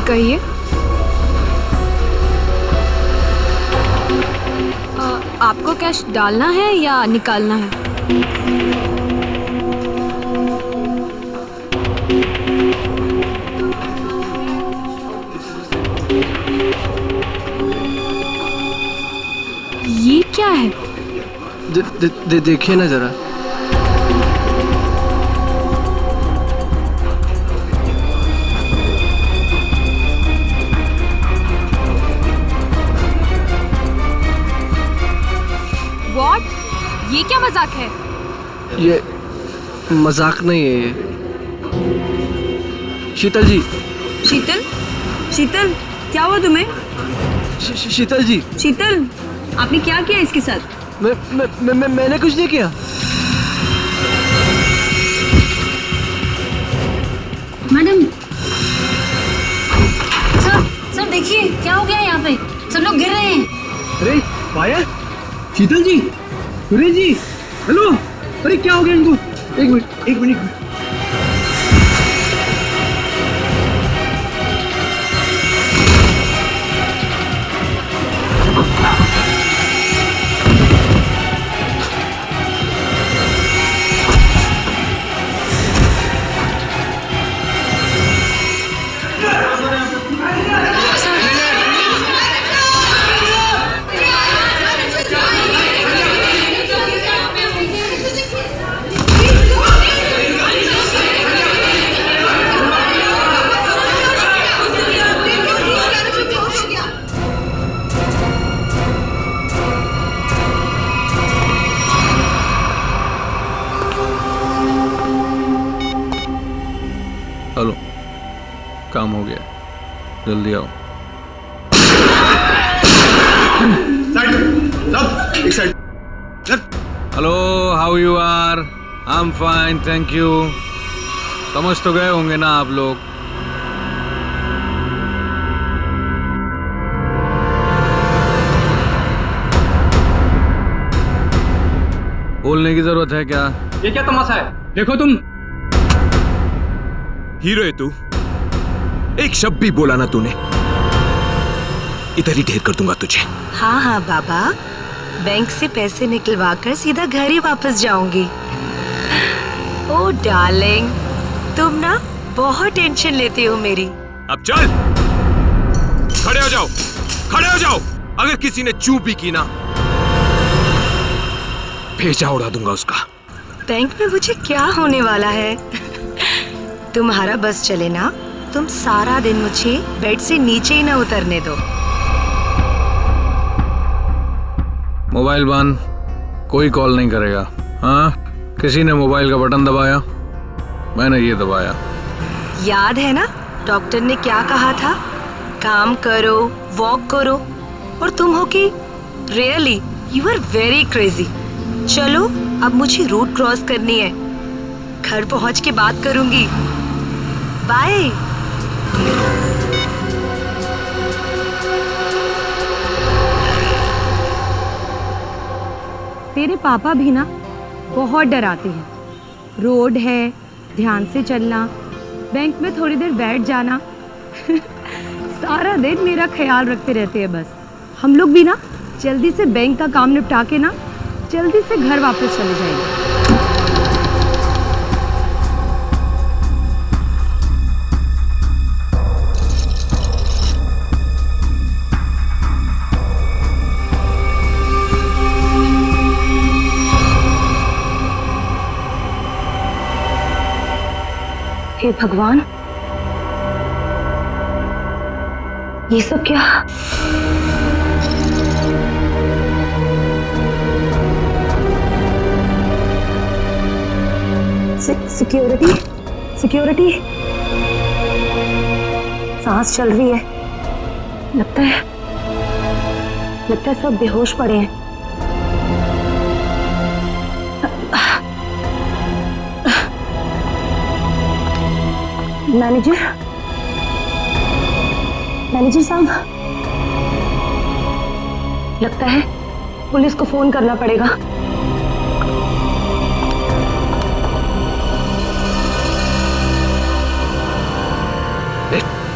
कहिए। आपको कैश डालना है या निकालना है? ये क्या है? देखिए ना जरा। What? ये क्या मजाक है? ये मजाक नहीं है ये। शीतल जी। शीतल? शीतल, क्या हुआ तुम्हें? शीतल जी। शीतल, आपने क्या किया इसके साथ? मैंने कुछ नहीं किया। मैडम, सर देखिए क्या हो गया यहाँ पे, सब लोग गिर रहे हैं। अरे पायल, शीतल जी, सुरेश जी, हेलो। अरे क्या हो गया इनको? एक मिनट। हेलो, काम हो गया, जल्दी आओ। Hello, how you are? I am fine, thank you. समझ तो गए होंगे ना आप लोग। बोलने की जरूरत है क्या? ये क्या तमाशा है? देखो तुम हीरो है तू। एक शब्द भी बोला ना तूने, इधर ही ढेर कर दूंगा तुझे। हाँ हाँ बाबा, बैंक से पैसे निकलवा कर सीधा घर ही वापस जाऊंगी। ओ डार्लिंग, तुम ना बहुत टेंशन लेती हो मेरी। अब चल, खड़े हो जाओ, खड़े हो जाओ। अगर किसी ने चूप भी की ना, भेजा उड़ा दूंगा उसका। बैंक में मुझे क्या होने वाला है? तुम्हारा बस चले ना, तुम सारा दिन मुझे बेड से नीचे ही ना उतरने दो। मोबाइल बंद, कोई कॉल नहीं करेगा। हाँ, किसी ने मोबाइल का बटन दबाया? मैंने ये दबाया। याद है ना डॉक्टर ने क्या कहा था? काम करो, वॉक करो। और तुम हो कि really you are very crazy. चलो अब मुझे रोड क्रॉस करनी है, घर पहुंच के बात करूंगी। बाय। तेरे पापा भी ना बहुत डराते हैं। रोड है, ध्यान से चलना, बैंक में थोड़ी देर बैठ जाना। सारा दिन मेरा ख्याल रखते रहते हैं बस। हम लोग भी ना जल्दी से बैंक का काम निपटा के ना जल्दी से घर वापस चले जाएंगे। हे भगवान, ये सब क्या? Security, security. सांस चल रही है। लगता है सब बेहोश पड़े हैं। मैनेजर साहब, लगता है पुलिस को फोन करना पड़ेगा।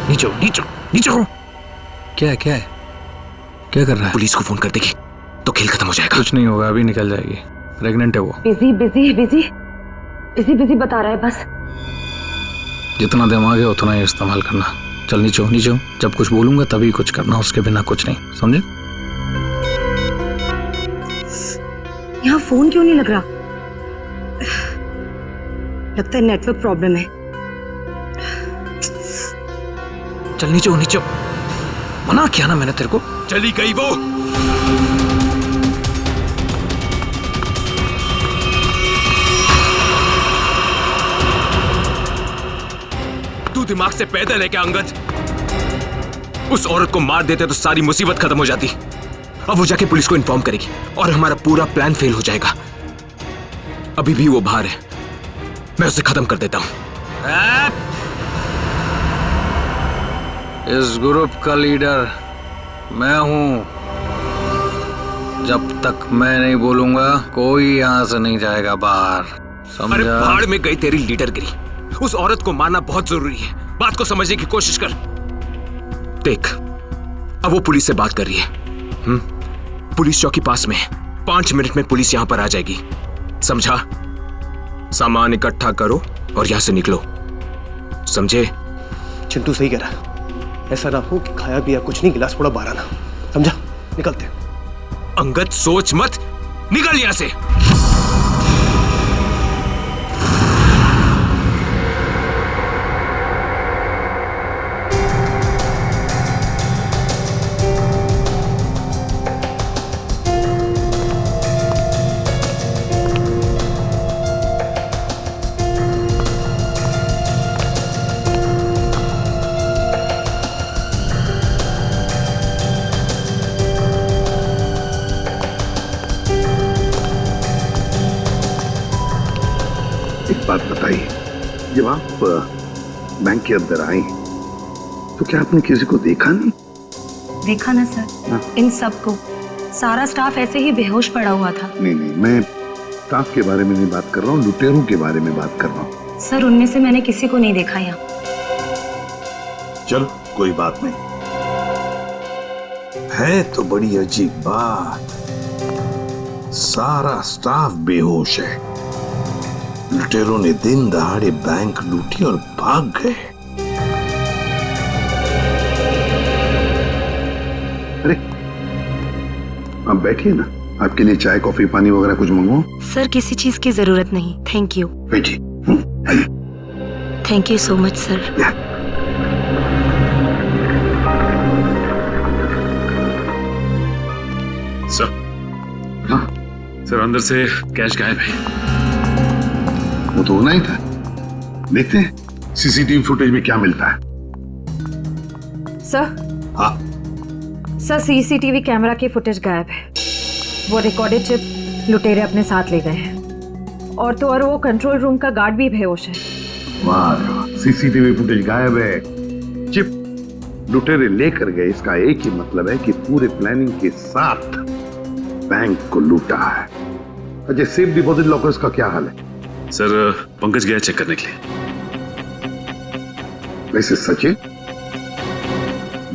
नीचे नीचे नीचे हो। क्या है क्या है, क्या कर रहा है? पुलिस को फोन कर देगी तो खेल खत्म हो जाएगा। कुछ नहीं होगा, अभी निकल जाएगी। प्रेग्नेंट है वो। Busy busy busy busy busy बता रहा है बस। जितना दिमाग है उतना ही इस्तेमाल करना। चल नीचे हो, नीचे हो। जब कुछ बोलूंगा तभी कुछ करना, उसके बिना कुछ नहीं, समझे? यहाँ फोन क्यों नहीं लग रहा? लगता है नेटवर्क प्रॉब्लम है। चल नीचे हो, नीचे हो। मना किया ना मैंने तेरे को। चली गई वो। तू दिमाग से पैदल है क्या अंगद? उस औरत को मार देते तो सारी मुसीबत खत्म हो जाती। अब वो जाके पुलिस को इन्फॉर्म करेगी और हमारा पूरा प्लान फेल हो जाएगा। अभी भी वो बाहर है, मैं उसे खत्म कर देता हूं। इस ग्रुप का लीडर मैं हूं। जब तक मैं नहीं बोलूंगा कोई यहां से नहीं जाएगा बाहर, समझा? अरे भाड़ में गई तेरी लीडरगिरी। उस औरत को मारना बहुत जरूरी है। बात को समझने की कोशिश कर। देख, अब वो पुलिस से बात कर रही है। पुलिस चौकी पास में है। 5 मिनट में पुलिस यहां पर आ जाएगी, समझा? सामान इकट्ठा करो और यहां से निकलो, समझे? चिंटू सही कह रहा है। ऐसा ना हो कि खाया पिया कुछ नहीं, गिलास थोड़ा बारह ना। समझा? निकलते हैं। अंगद सोच मत, निकल यहां से। एक बात बताइए, जब आप बैंक के अंदर आई तो क्या आपने किसी को देखा नहीं? देखा ना सर, इन सबको। सारा स्टाफ ऐसे ही बेहोश पड़ा हुआ था। नहीं नहीं, मैं स्टाफ के बारे में नहीं बात कर रहा हूँ, लुटेरों के बारे में बात कर रहा हूँ। सर उनमें से मैंने किसी को नहीं देखा यहाँ। चलो कोई बात नहीं। है तो बड़ी अजीब बात, सारा स्टाफ बेहोश है। लुटेरों ने दिन दहाड़े बैंक लूटी और भाग गए। अरे आप बैठिए ना, आपके लिए चाय कॉफी पानी वगैरह कुछ मंगवाऊं? सर किसी चीज की जरूरत नहीं, थैंक यू। बैठिए। Thank you so much sir. Sir, हाँ सर अंदर से कैश गायब है। वो तो होना ही था। देखते हैं सीसीटीवी फुटेज में क्या मिलता है। सर, हाँ सर सीसीटीवी कैमरा की फुटेज गायब है। वो रिकॉर्डेड चिप लुटेरे अपने साथ ले गए हैं और तो और वो कंट्रोल रूम का गार्ड भी बेहोश है। वाह, सीसीटीवी फुटेज गायब है, चिप लुटेरे लेकर गए। इसका एक ही मतलब है कि पूरे प्लानिंग के साथ बैंक को लूटा है। अच्छा, सेफ डिपॉजिट लॉकर्स का क्या हाल है? सर पंकज गया चेक करने के लिए। वैसे सचिन,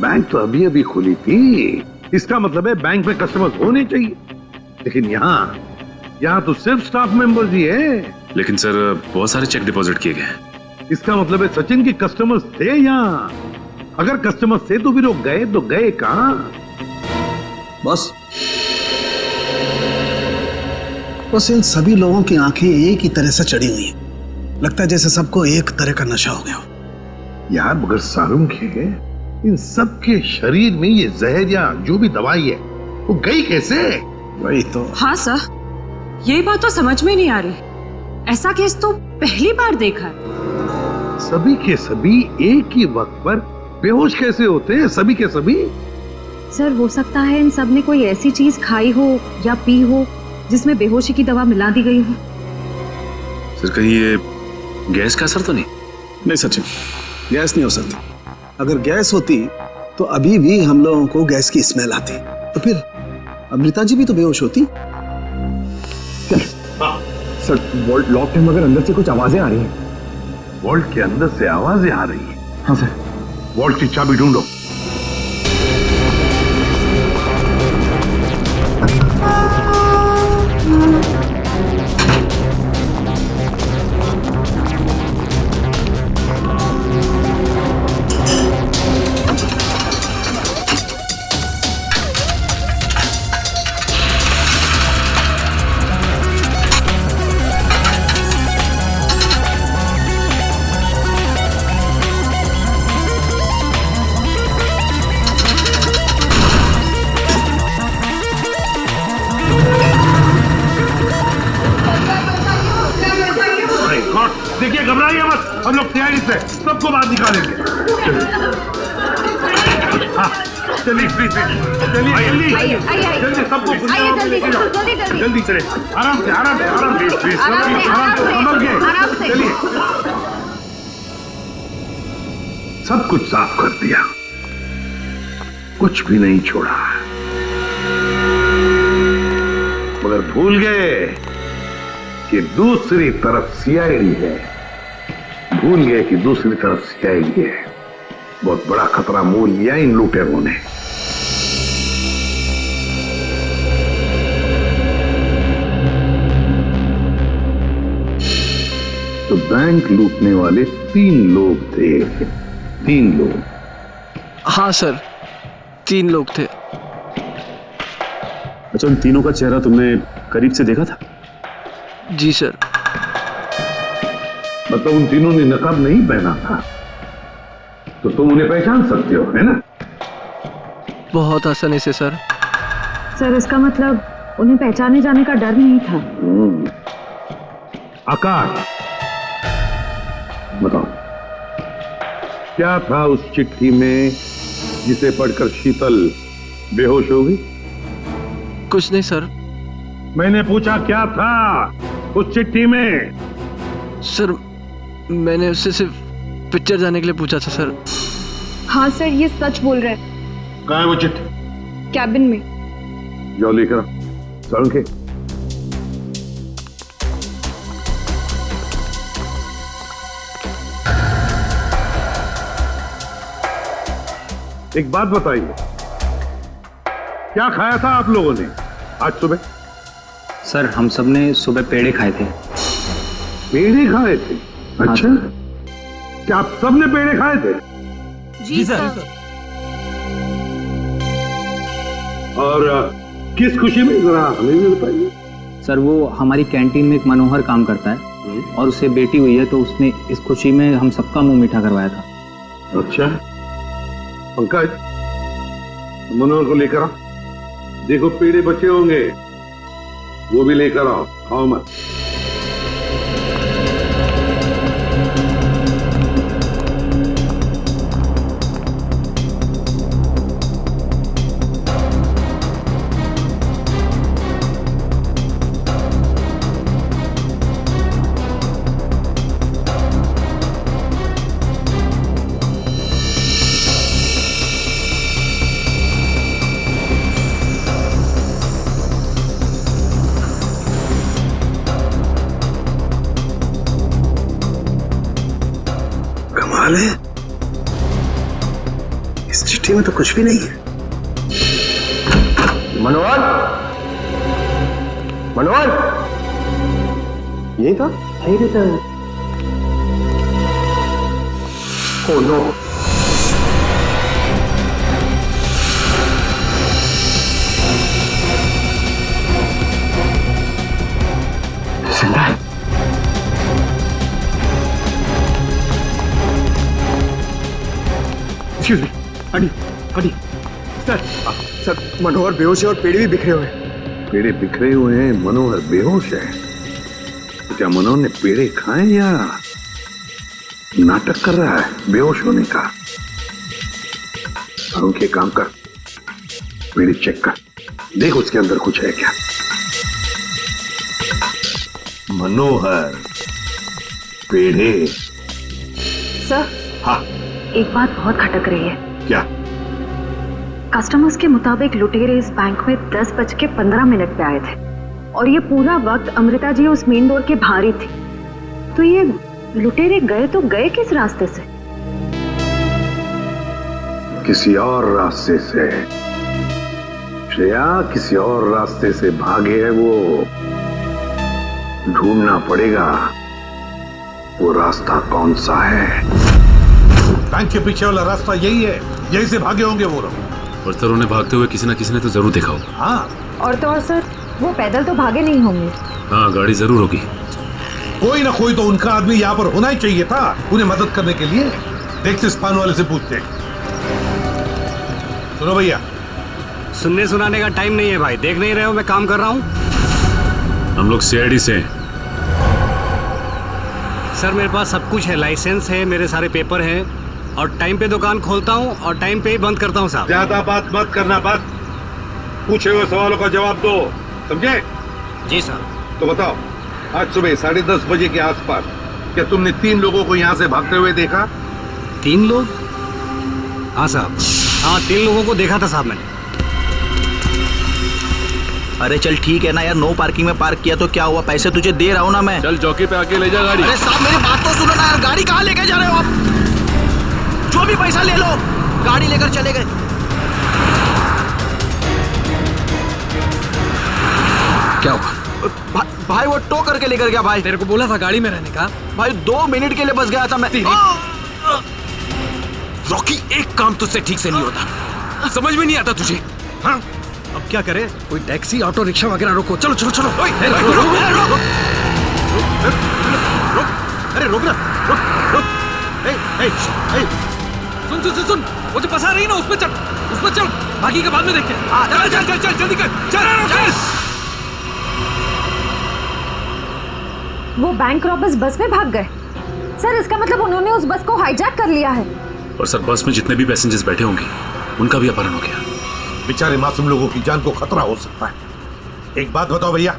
बैंक तो अभी अभी खुली थी, इसका मतलब है बैंक में कस्टमर्स होने चाहिए, लेकिन यहाँ तो सिर्फ स्टाफ मेंबर्स ही है। लेकिन सर बहुत सारे चेक डिपॉजिट किए गए हैं। इसका मतलब है सचिन के कस्टमर्स थे यहाँ। अगर कस्टमर्स थे तो भी लोग गए तो गए कहां? बस इन सभी लोगों की आंखें एक ही तरह से चढ़ी हुई हैं। लगता है जैसे सबको एक तरह का नशा हो गया हो। यार मगर सारुंग है, इन सब के शरीर में ये जहर या जो भी दवाई है वो गई कैसे? वही तो। हाँ सर, ये बात तो समझ में नहीं आ रही। ऐसा केस तो पहली बार देखा है। सभी के सभी एक ही वक्त पर बेहोश कैसे होते हैं? सभी के सभी। सर हो सकता है इन सब ने कोई ऐसी चीज खाई हो या पी हो जिसमें बेहोशी की दवा मिला दी गई हो। सर कहीं ये गैस का असर तो नहीं? नहीं सचिन, गैस नहीं हो सकती। अगर गैस होती तो अभी भी हम लोगों को गैस की स्मेल आती, तो फिर अमृता जी भी तो बेहोश होती। सर वॉल्ट लॉक है मगर अंदर से कुछ आवाजें आ रही हैं। वॉल्ट के अंदर से आवाजें आ रही हैं? हाँ सर। वॉल्ट की चाबी ढूंढो। घबराइए मत, हम लोग तैयारी से सबको बाहर निकालेंगे। हाँ, चलिए प्लीज, चलिए जल्दी जल्दी, सबको जल्दी चले, आराम से आराम से आराम से प्लीज, आराम से संभल के चलिए। सब कुछ साफ कर दिया, कुछ भी नहीं छोड़ा, मगर भूल गए कि दूसरी तरफ सीआईडी है। भूल गए कि दूसरी तरफ सीआईडी है। बहुत बड़ा खतरा मोल लिया इन लुटेरों ने। तो बैंक लूटने वाले 3 लोग थे। 3 लोग। हाँ सर, 3 लोग थे। अच्छा, उन तीनों का चेहरा तुमने करीब से देखा था? जी सर। मतलब उन तीनों ने नकाब नहीं पहना था, तो तुम उन्हें पहचान सकते हो, है ना? बहुत आसानी से सर। सर इसका मतलब उन्हें पहचाने जाने का डर नहीं था। आकाश, बताओ क्या था उस चिट्ठी में जिसे पढ़कर शीतल बेहोश हो गई? कुछ नहीं सर। मैंने पूछा क्या था उस चिट्ठी में? सर मैंने उससे सिर्फ पिक्चर जाने के लिए पूछा था सर। हाँ सर, ये सच बोल रहे हैं। कहाँ है वो चिट्ठी? कैबिन में। जाओ लेकर के। एक बात बताइए, क्या खाया था आप लोगों ने आज सुबह? सर हम सब ने सुबह पेड़े खाए थे। पेड़े खाए थे? अच्छा, क्या आप सब ने पेड़े खाए थे? जी सर। और किस खुशी में, जरा हमें भी बताइए। सर वो हमारी कैंटीन में एक मनोहर काम करता है और उसे बेटी हुई है, तो उसने इस खुशी में हम सबका मुंह मीठा करवाया था। अच्छा, पंकज मनोहर को लेकर आओ। देखो पेड़े बचे होंगे, वो भी लेकर आओ, खाओ मत। है? इस चिट्ठी में तो कुछ भी नहीं है। मनोहर, मनोहर, यही था? यही रहता है। Oh no. जिंदा है। हटी सर, मनोहर बेहोश है और पेड़े भी बिखरे हुए हैं। पेड़े बिखरे हुए हैं, मनोहर बेहोश है। तो क्या मनोहर ने पेड़े खाए या नाटक कर रहा है बेहोश होने का? और उनके काम कर, पेड़े चेक कर, देख उसके अंदर कुछ है क्या। मनोहर, पेड़े। सर, हाँ, एक बात बहुत खटक रही है। क्या? कस्टमर्स के मुताबिक लुटेरे इस बैंक में 10:15 पे आए थे और ये पूरा वक्त अमृता जी उस मेन डोर के बाहर ही थी। तो ये लुटेरे गए तो गए किस रास्ते से? किसी और रास्ते से श्रेया, किसी और रास्ते से भागे है वो। ढूंढना पड़ेगा वो रास्ता कौन सा है। बैंक के पीछे वाला रास्ता यही है, यही से भागे होंगे वो लोग। और सर उन्हें भागते हुए किसी न किसी ने तो जरूर देखा होगा। हाँ, और तो और सर, वो पैदल तो भागे नहीं होंगे। हाँ, गाड़ी जरूर होगी। कोई ना कोई तो उनका आदमी यहाँ पर होना ही चाहिए था उन्हें मदद करने के लिए। देखते इस पान वाले से पूछते। सुनो भैया, सुनने सुनाने का टाइम नहीं है भाई। देख नहीं रहे हो मैं काम कर रहा हूँ। हम लोग सीआईडी से हैं। सर मेरे पास सब कुछ है, लाइसेंस है, मेरे सारे पेपर हैं और टाइम पे दुकान खोलता हूँ और टाइम पे ही बंद करता हूँ साहब। ज्यादा बात मत करना, बस पूछे हुए सवालों का जवाब दो, समझे? जी साहब। तो बताओ, आज सुबह 10:30 बजे के आसपास क्या तुमने 3 लोगों को यहाँ से भागते हुए देखा? 3 लोग? हाँ साहब, हाँ 3 लोगों को देखा था साहब मैंने। अरे चल ठीक है ना यार, नो पार्किंग में पार्क किया तो क्या हुआ, पैसे तुझे दे रहा हूँ ना मैं। चल चौकी पे आके ले जा गाड़ी। अरे साहब मेरी बात तो सुनो ना यार, गाड़ी कहाँ लेके जा रहे हो आप? जो भी पैसा ले लो, गाड़ी लेकर चले गए। क्या हुआ? भाई वो टो करके लेकर गया भाई। तेरे को बोला था गाड़ी में रहने का। भाई 2 मिनट के लिए बस गया था मैं। रॉकी, एक काम तुझसे ठीक से नहीं होता, समझ में नहीं आता तुझे? हाँ, अब क्या करे? कोई टैक्सी ऑटो रिक्शा वगैरह रोको। चलो चलो चलो। अरे रोक ना, रुक। सुन सुन सुन सुन, वो जो बस आ रही है ना, उसमें चल, बाकी का बाद में देखते हैं। चल जल्दी कर, चल। वो बैंक रॉबर्स बस में भाग गए। सर इसका मतलब उन्होंने उस बस को हाईजैक कर लिया है। और सर बस में जितने भी पैसेंजर्स बैठे होंगे उनका भी अपहरण हो गया। बेचारे मासूम लोगों की जान को खतरा हो सकता है। एक बात बताओ भैया,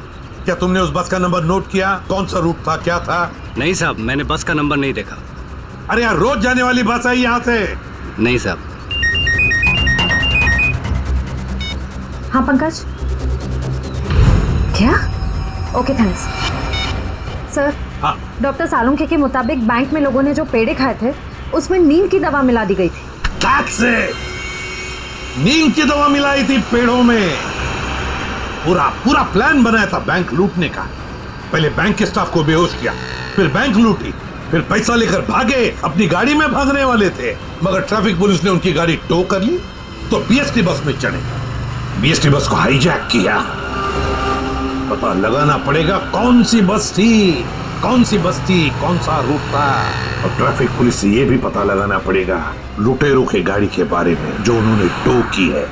क्या तुमने उस बस का नंबर नोट किया? कौन सा रूट था, क्या था? नहीं साहब, मैंने बस का नंबर नहीं देखा। अरे यार, रोज जाने वाली बस है यहाँ से। नहीं साहब। हाँ पंकज। क्या? Okay thanks. सर, हाँ। डॉक्टर सालुंखे के मुताबिक बैंक में लोगों ने जो पेड़े खाए थे उसमें नीम की दवा मिला दी गई थी। नीम की दवा मिलाई थी पेड़ों में? पूरा प्लान बनाया था बैंक लूटने का। पहले बैंक के स्टाफ को बेहोश किया, फिर बैंक लूटी, फिर पैसा लेकर भागे। अपनी गाड़ी में भागने वाले थे, मगर ट्रैफिक पुलिस ने उनकी गाड़ी टो कर ली तो बीएसटी बस में चढ़े, बीएसटी बस को हाईजैक किया। पता लगाना पड़ेगा कौन सी बस थी, कौन सा रूट था। और ट्रैफिक पुलिस से यह भी पता लगाना पड़ेगा लुटेरों के गाड़ी के बारे में जो उन्होंने टो की है।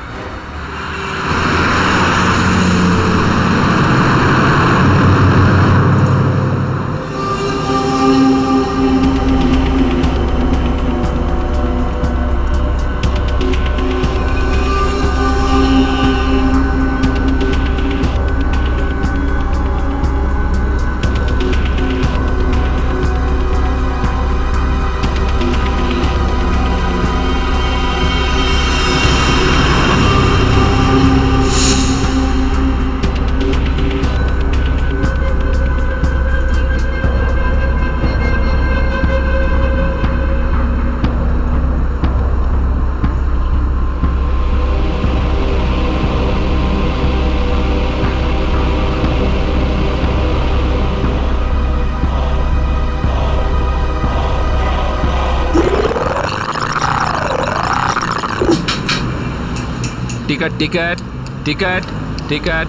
Ticket ticket ticket ticket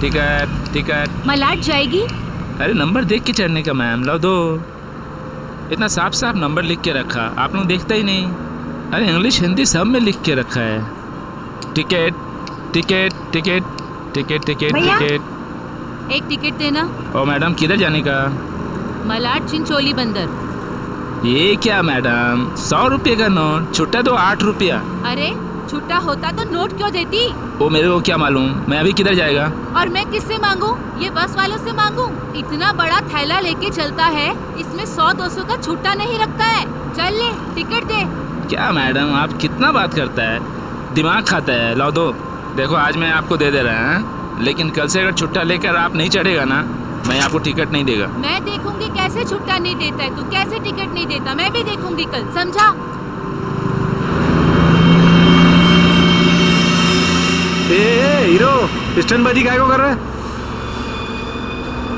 ticket ticket. मलाट जाएगी? अरे नंबर देख के चढ़ने का मैम, लो दो। इतना साफ साफ नंबर लिख के रखा, आप लोग देखते ही नहीं। अरे इंग्लिश हिंदी सब में लिख के रखा है। Ticket ticket ticket ticket ticket ticket. एक टिकट देना। ओ मैडम, किधर जाने का? मलाट चिंचोली बंदर। ये क्या मैडम, 100 रुपये का नोट, छुट्टा तो 8 रुपया। अरे छुट्टा होता तो नोट क्यों देती? वो मेरे को क्या मालूम, मैं अभी किधर जाएगा? और मैं किससे मांगू? ये बस वालों से मांगू? इतना बड़ा थैला लेके चलता है, इसमें 100-200 का छुट्टा नहीं रखता है। चल ले, टिकट दे। क्या मैडम, आप कितना बात करता है, दिमाग खाता है। लो दो। देखो आज मैं आपको दे दे रहा है, लेकिन कल से अगर छुट्टा लेकर आप नहीं चढ़ेगा ना, मैं आपको टिकट नहीं देगा। मैं देखूंगी कैसे छुट्टा नहीं देता है, तू कैसे टिकट नहीं देता, मैं भी देखूंगी कल, समझा? हीरो, स्टंटबाजी काहे को कर रहा है?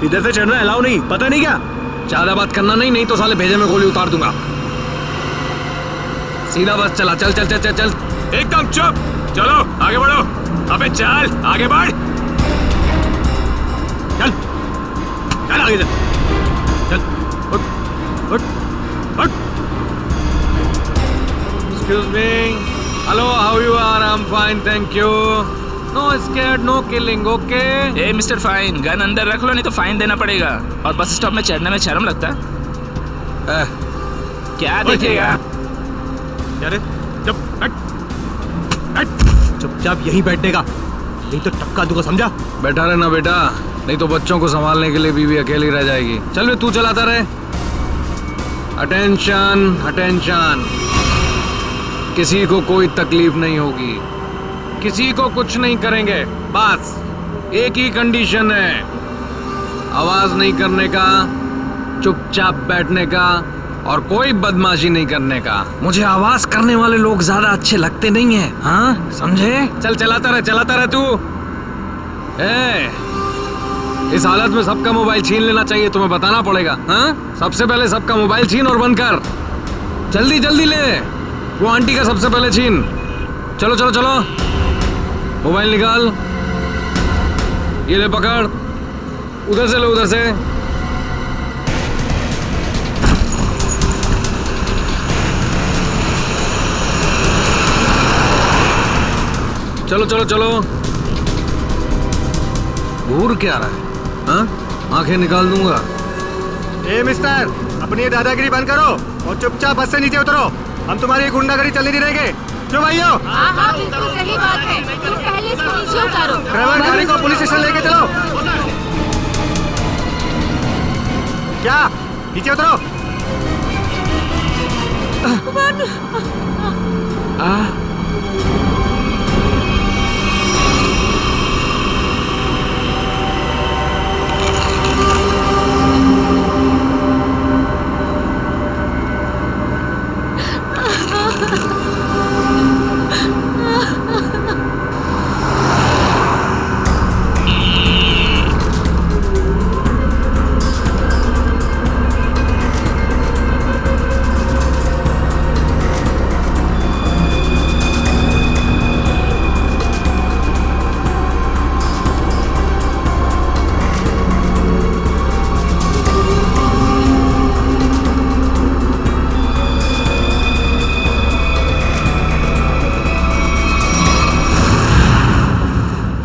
इधर से चढ़ना अलाउ नहीं, पता नहीं क्या? ज्यादा बात करना नहीं तो साले भेजे में गोली उतार दूंगा। सीधा बस चला, चल चल चल चल चल। एकदम चुप, चलो आगे बढ़ो। अबे चल आगे बढ़, चल चल आगे चल, चल उठ उठ उठ। Excuse me. Hello, how you are? I'm fine, thank you. No scared, no killing, okay? A mister fine, gun अंदर रख लो, नहीं तो फाइन देना पड़ेगा। और बस स्टॉप में चढ़ने में शर्म लगता है? क्या देखेगा? अरे चुपचाप यहीं बैठने का, नहीं तो टक्का दूंगा, समझा? बैठा रहना बेटा, नहीं तो बच्चों को संभालने के लिए बीवी अकेली रह जाएगी। चल वे, तू चलाता रहे। अटेंशन अटेंशन, किसी को कोई तकलीफ नहीं होगी, किसी को कुछ नहीं करेंगे। बस एक ही कंडीशन है, आवाज नहीं करने का, चुपचाप बैठने का और कोई बदमाशी नहीं करने का। मुझे आवाज करने वाले लोग ज्यादा अच्छे लगते नहीं हैं, हाँ समझे? चल चलाता रहे तू। इस हालत में सबका मोबाइल छीन लेना चाहिए, तुम्हें बताना पड़ेगा। हाँ, सबसे पहले सबका मोबाइल छीन और बंद कर। जल्दी जल्दी ले, वो आंटी का सबसे पहले छीन। चलो चलो चलो, मोबाइल निकाल, ये ले पकड़, उधर से ले, उधर से। चलो चलो चलो। घूर क्या रहा है? हाँ, आंखें निकाल दूंगा। ए मिस्टर, अपनी दादागिरी बंद करो और चुपचाप बस से नीचे उतरो। हम तुम्हारी गुंडागर्दी चलने नहीं देंगे। क्यों भाइयों? हाँ बिल्कुल सही बात है, तुम पहले इसको नीचे उतारो। ड्राइवर, गाड़ी को पुलिस स्टेशन लेके चलो। क्या? नीचे उतरो।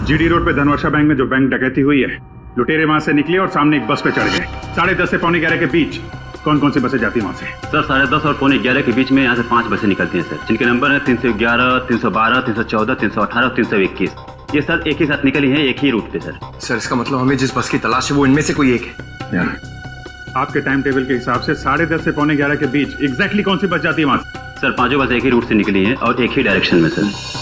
जीडी रोड पे धनवर्षा बैंक में जो बैंक डकैती हुई है, लुटेरे वहां से निकले और सामने एक बस पे चढ़ गए। 10:30 से 11:45 के बीच कौन कौन सी बसें जाती है वहां से? सर 10:30 और 11:45 के बीच में यहाँ से 5 बसें निकलती हैं सर, जिनके नंबर है 311, 312, 314, 318 और 321। ये सर एक ही साथ निकली है, एक ही रूट पे सर। सर इसका मतलब हमें जिस बस की तलाश है वो इनमें से कोई एक है। आपके टाइम टेबल के हिसाब से 10:30 से 11:45 के बीच एग्जैक्टली कौन सी बस जाती है वहां से? सर पांचों बस एक ही रूट से निकली हैं और एक ही डायरेक्शन में सर।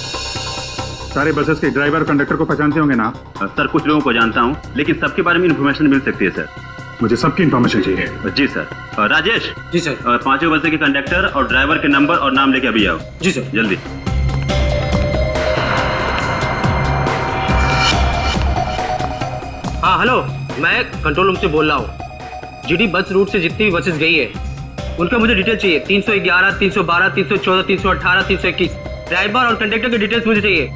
सारे बसेस के ड्राइवर और कंडक्टर को पहचानते होंगे ना आप? सर कुछ लोगों को जानता हूँ, लेकिन सबके बारे में इन्फॉर्मेशन मिल सकती है सर। मुझे सबकी इन्फॉर्मेशन चाहिए। जी सर। राजेश। जी सर। पांचों बसें के कंडक्टर और ड्राइवर के नंबर और नाम लेके अभी आओ। जी सर। जल्दी। हाँ हेलो, मैं कंट्रोल रूम से बोल रहा हूँ। जीडी बस रूट से जितनी भी बसेस गई है उनका मुझे डिटेल चाहिए। 311, 312, 314, 318, 321 ड्राइवर और कंडक्टर की डिटेल्स मुझे चाहिए।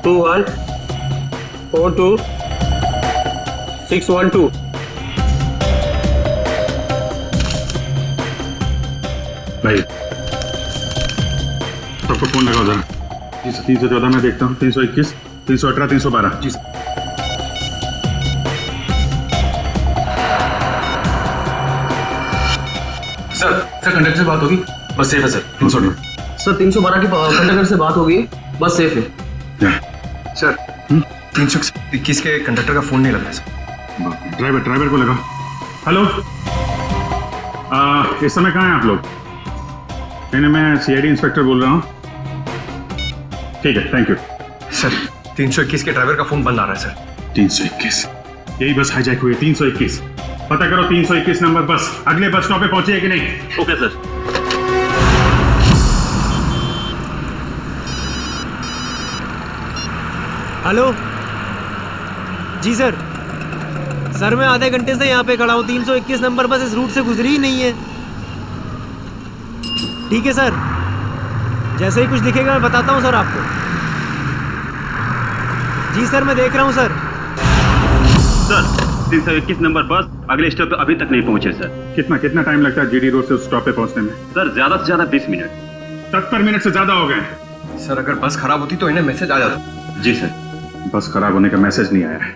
टू 1 4 2 6 1 2। भाई सबको फोन लगाओ जरा। 314 में देखता हूँ, 321, 318, 312। जी सर कंडक्टर से बात होगी, बस सेफ है सर। 318 सर 312 की कंडक्टर से बात होगी, बस सेफ है। सर 321 के कंडक्टर का फोन नहीं लग रहा सर। ड्राइवर को लगा। हेलो, इस समय कहाँ हैं आप लोग? नहीं, मैं सीआईडी इंस्पेक्टर बोल रहा हूँ। ठीक है, थैंक यू। सर 321 के ड्राइवर का फोन बंद आ रहा है सर। 321, यही बस हाईजैक हुई है। 321 पता करो, 321 नंबर बस अगले बस स्टॉप पे पहुंची है कि नहीं? Okay sir. हेलो जी सर। सर मैं आधे घंटे से यहाँ पे खड़ा हूँ, 321 नंबर बस इस रूट से गुजरी ही नहीं है। ठीक है सर, जैसे ही कुछ दिखेगा मैं बताता हूँ सर आपको। जी सर मैं देख रहा हूँ सर। सर 321 नंबर बस अगले स्टॉप पे अभी तक नहीं पहुंचे सर। कितना कितना टाइम लगता है जीडी रोड से उस स्टॉप पे पहुंचने में? सर ज्यादा से ज्यादा 20 मिनट। 70 मिनट से ज्यादा हो गए। सर अगर बस खराब होती तो इन्हें मैसेज आ जाता। जी सर। बस खराब होने का मैसेज नहीं आया है,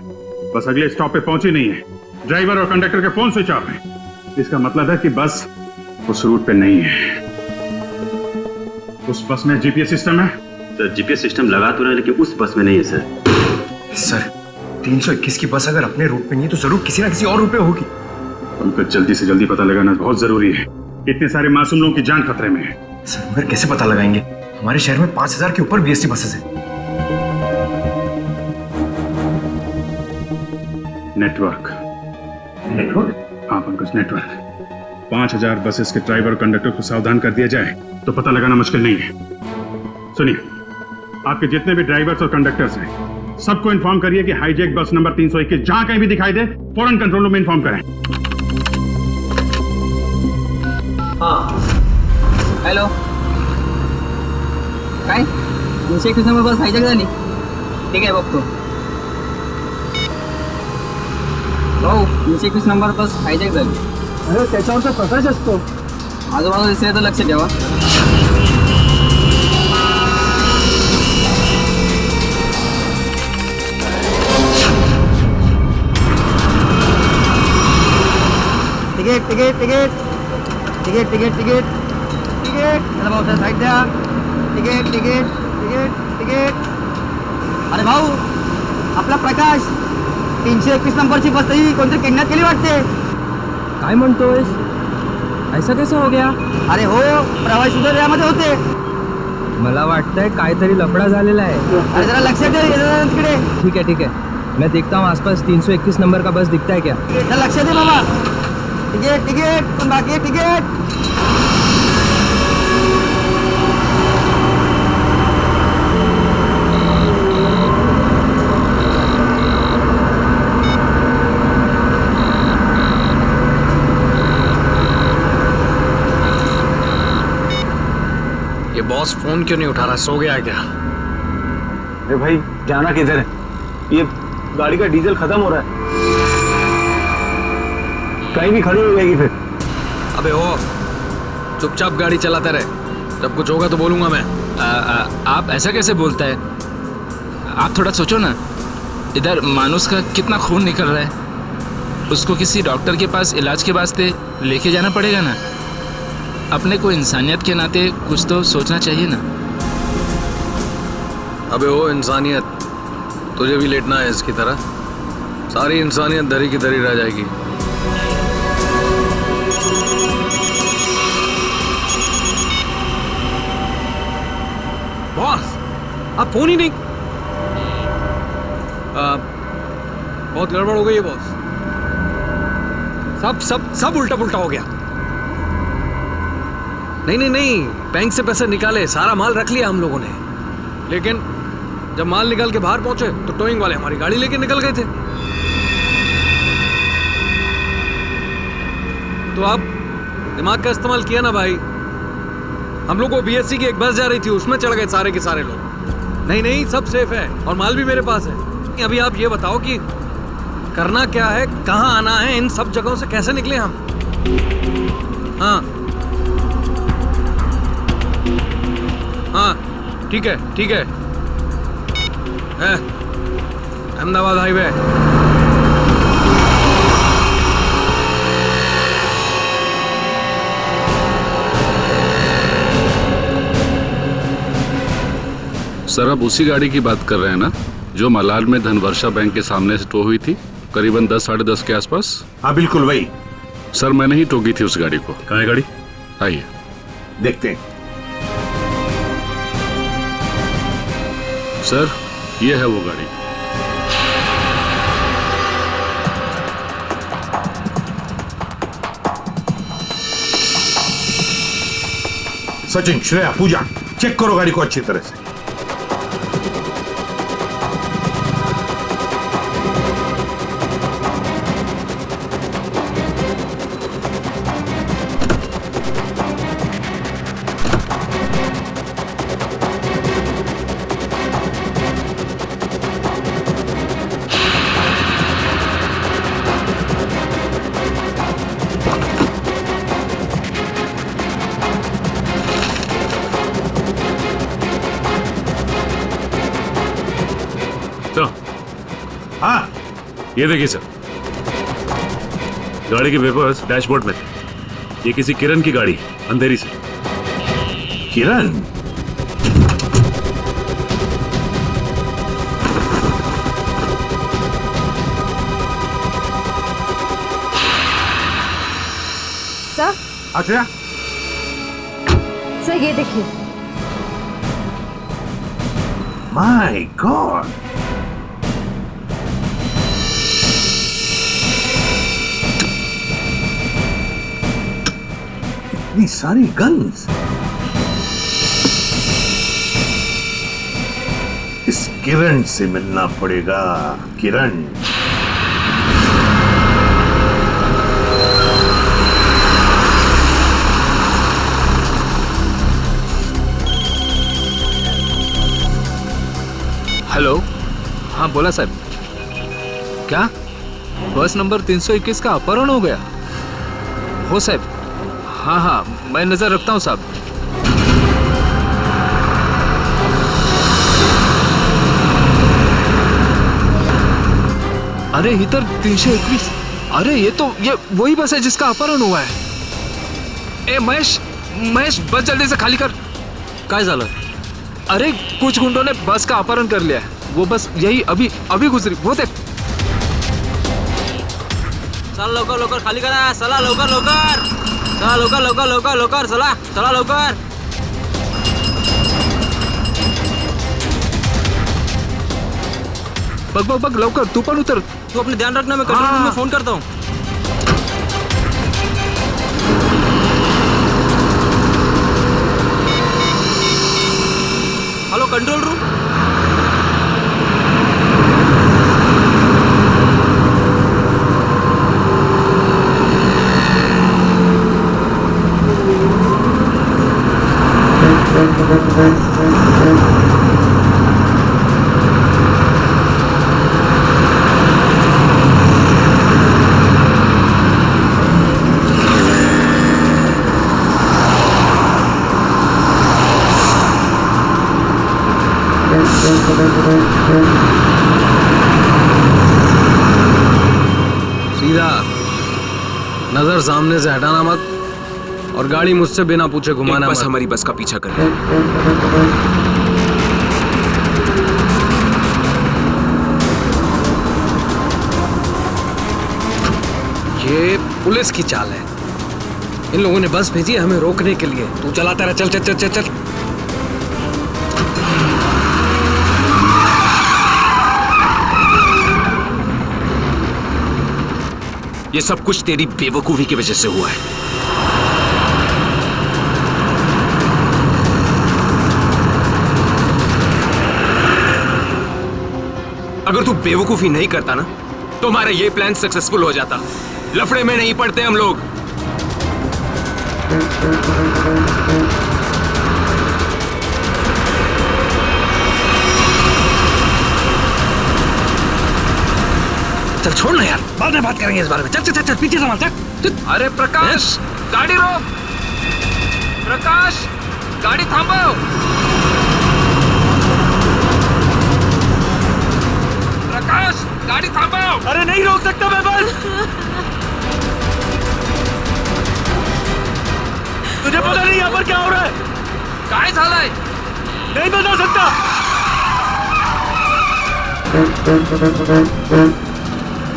बस अगले स्टॉप पे पहुंची नहीं है। ड्राइवर और कंडक्टर के फोन स्विच ऑफ है। इसका मतलब है कि बस उस रूट पे नहीं है। उस बस में जीपीएस सिस्टम है? सर जीपीएस सिस्टम लगा तो रहा है लेकिन उस बस में नहीं है सर। सर 321 की बस अगर अपने रूट पे नहीं है तो जरूर किसी ना किसी और रूट पे होगी। पंकज जल्दी से जल्दी पता लगाना बहुत जरूरी है। इतने सारे मासूम लोगों की जान खतरे में है। सर मगर कैसे पता लगाएंगे? हमारे शहर में 5000 के ऊपर बीएसटी बसेस हैं। नेटवर्क हाँ पंकज, नेटवर्क। 5000 बसेस के ड्राइवर और कंडक्टर को सावधान कर दिया जाए तो पता लगाना मुश्किल नहीं है। सुनिए, आपके जितने भी ड्राइवर्स और कंडक्टर्स हैं सबको इन्फॉर्म करिए कि हाईजैक बस नंबर 321 जहां कहीं भी दिखाई दे फौरन कंट्रोल रूम में इन्फॉर्म करें। हाँ हॅलो, काय 321 नंबर बस हायजॅक झाली? ठीक आहे बघतो भाऊ, 321 नंबर बस हायजॅक झाली। अरे त्याच्यावर तर प्रकाश असतो। आजूबाजूला दिसले तर लक्ष ठेवा। Ticket ticket ticket ticket ticket ticket ticket चला भाऊ, साईड द्या। Ticket ticket ticket ticket. अरे भाऊ, आपला प्रकाश 321 नंबरची बस ही कोणतरी किडनॅप केली वाटते। काय म्हणतोयस? ऐसा कैसा हो गया? अरे हो, प्रवासी सुद्धा यामध्ये होते। मला वाटतंय काहीतरी लफडा झालेला आहे। अरे जरा लक्ष दे तिकडे। ठीक है ठीक है, मैं देखता हूँ आसपास 321 नंबर का बस दिखता है क्या। लक्ष दे बाबा। टिकट टिकट कोण बाकी है? टिकट। ये बॉस फोन क्यों नहीं उठा रहा? सो गया है क्या? अरे भाई जाना किधर है? ये गाड़ी का डीजल खत्म हो रहा है, कहीं भी खड़ी हो जाएगी फिर। अबे हो, चुपचाप गाड़ी चलाते रहे, जब कुछ होगा तो बोलूंगा मैं। आप ऐसा कैसे बोलता है? आप थोड़ा सोचो ना, इधर मानुस का कितना खून निकल रहा है, उसको किसी डॉक्टर के पास इलाज के वास्ते लेके जाना पड़ेगा ना। अपने को इंसानियत के नाते कुछ तो सोचना चाहिए ना। अबे हो इंसानियत, तुझे भी लेटना है इसकी तरह? सारी इंसानियत धरी की धरी रह जाएगी। बॉस, आप फोन ही नहीं। बहुत गड़बड़ हो गई है बॉस। सब सब सब उल्टा पुल्टा हो गया। नहीं नहीं नहीं, बैंक से पैसे निकाले, सारा माल रख लिया हम लोगों ने, लेकिन जब माल निकाल के बाहर पहुंचे तो टोइंग वाले हमारी गाड़ी लेके निकल गए थे। तो आप दिमाग का इस्तेमाल किया ना भाई। हम लोग को बीएससी की एक बस जा रही थी, उसमें चढ़ गए सारे के सारे लोग। नहीं नहीं, सब सेफ है और माल भी मेरे पास है। अभी आप ये बताओ कि करना क्या है, कहाँ आना है, इन सब जगहों से कैसे निकले हम? हाँ हाँ ठीक है ठीक है। अहमदाबाद हाईवे। सर आप उसी गाड़ी की बात कर रहे हैं ना जो मलाड में धनवर्षा बैंक के सामने से टो हुई थी करीबन 10 साढ़े 10 के आसपास? हाँ बिल्कुल वही। सर मैंने ही टोकी थी उस गाड़ी को। कहाँ है गाड़ी? आइए देखते हैं। सर ये है वो गाड़ी। सचिन, श्रेया, पूजा, चेक करो गाड़ी को अच्छी तरह से। तो हाँ, ये देखिए सर, गाड़ी के पेपर्स डैशबोर्ड में थे। ये किसी किरण की गाड़ी, अंधेरी से। किरण? सर, अच्छा, सर ये देखिए। माय गॉड, इतनी सारी गन्स। इस किरण से मिलना पड़ेगा। किरण, हेलो, हाँ बोला साहब। क्या बस नंबर 321 का अपहरण हो गया? हो साहब, हाँ हाँ मैं नजर रखता हूँ साहब। अरे इधर 321। अरे ये वही बस है जिसका अपहरण हुआ है। ए महेश, बस जल्दी से खाली कर। काय झालं? अरे कुछ गुंडों ने बस का अपहरण कर लिया है। वो बस यही अभी गुजरी। वो देख। चल लवकर खाली करा। चला लवकर चला लवकर चला लवकर। बघ लवकर, तू पण उतर। तू अपने ध्यान रखना, मैं कंट्रोल रूम में फोन करता हूँ। Hello control room. सीधा नजर सामने से हटाना मत, और गाड़ी मुझसे बिना पूछे घुमाना बस मत। हमारी बस का पीछा कर रही है। ये पुलिस की चाल है। इन लोगों ने बस भेजी है हमें रोकने के लिए। तू चलाता रहा, चल चल चल चल चल। ये सब कुछ तेरी बेवकूफी की वजह से हुआ है। अगर तू बेवकूफी नहीं करता ना, तो हमारा ये प्लान सक्सेसफुल हो जाता। लफड़े में नहीं पड़ते हम लोग। चल छोड़ ना यार, बाद में बात करेंगे इस बारे में। चल चल चल पीछे संभाल चल। अरे प्रकाश, गाड़ी रोक। प्रकाश, गाड़ी थांबो। प्रकाश, गाड़ी थांबो। अरे नहीं रोक सकता मैं बस। तुझे पता नहीं यहाँ पर क्या हो रहा है? काय झालंय? नहीं बता सकता।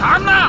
थांब ना।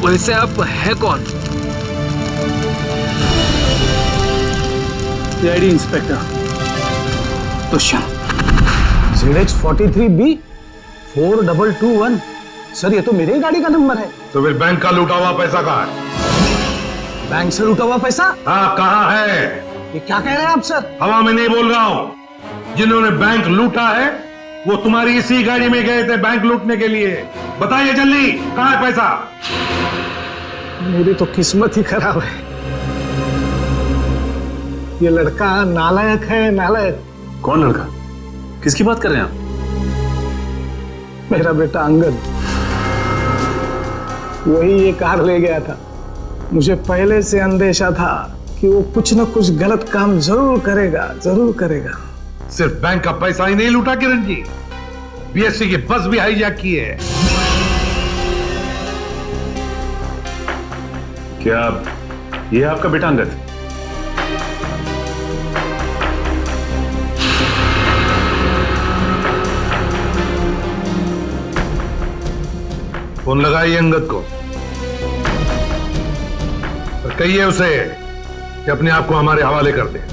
वैसे आप है कौन? CID inspector Dushyant. ZH43B 4221। Sir ये तो मेरे ही गाड़ी का नंबर है। तो फिर बैंक का लूटा हुआ पैसा कहाँ है? बैंक से लूटा हुआ पैसा? हाँ, कहाँ है? ये क्या कह रहे हैं आप सर? हवा में नहीं बोल रहा हूँ। जिन्होंने बैंक लूटा है वो तुम्हारी इसी गाड़ी में गए थे बैंक लूटने के लिए। बताइए जल्दी, कहाँ है पैसा? मेरी तो किस्मत ही खराब है। ये लड़का नालायक है, नालायक। कौन लड़का? किसकी बात कर रहे हैं आप? मेरा बेटा अंगद, वही ये कार ले गया था। मुझे पहले से अंदेशा था कि वो कुछ न कुछ गलत काम जरूर करेगा, जरूर करेगा। सिर्फ बैंक का पैसा ही नहीं लूटा किरण जी, बीएससी की बस भी हाईजैक की है। क्या ये आपका बेटा अंगद? फोन लगाइए अंगद को और कहिए उसे कि अपने आप को हमारे हवाले कर दे।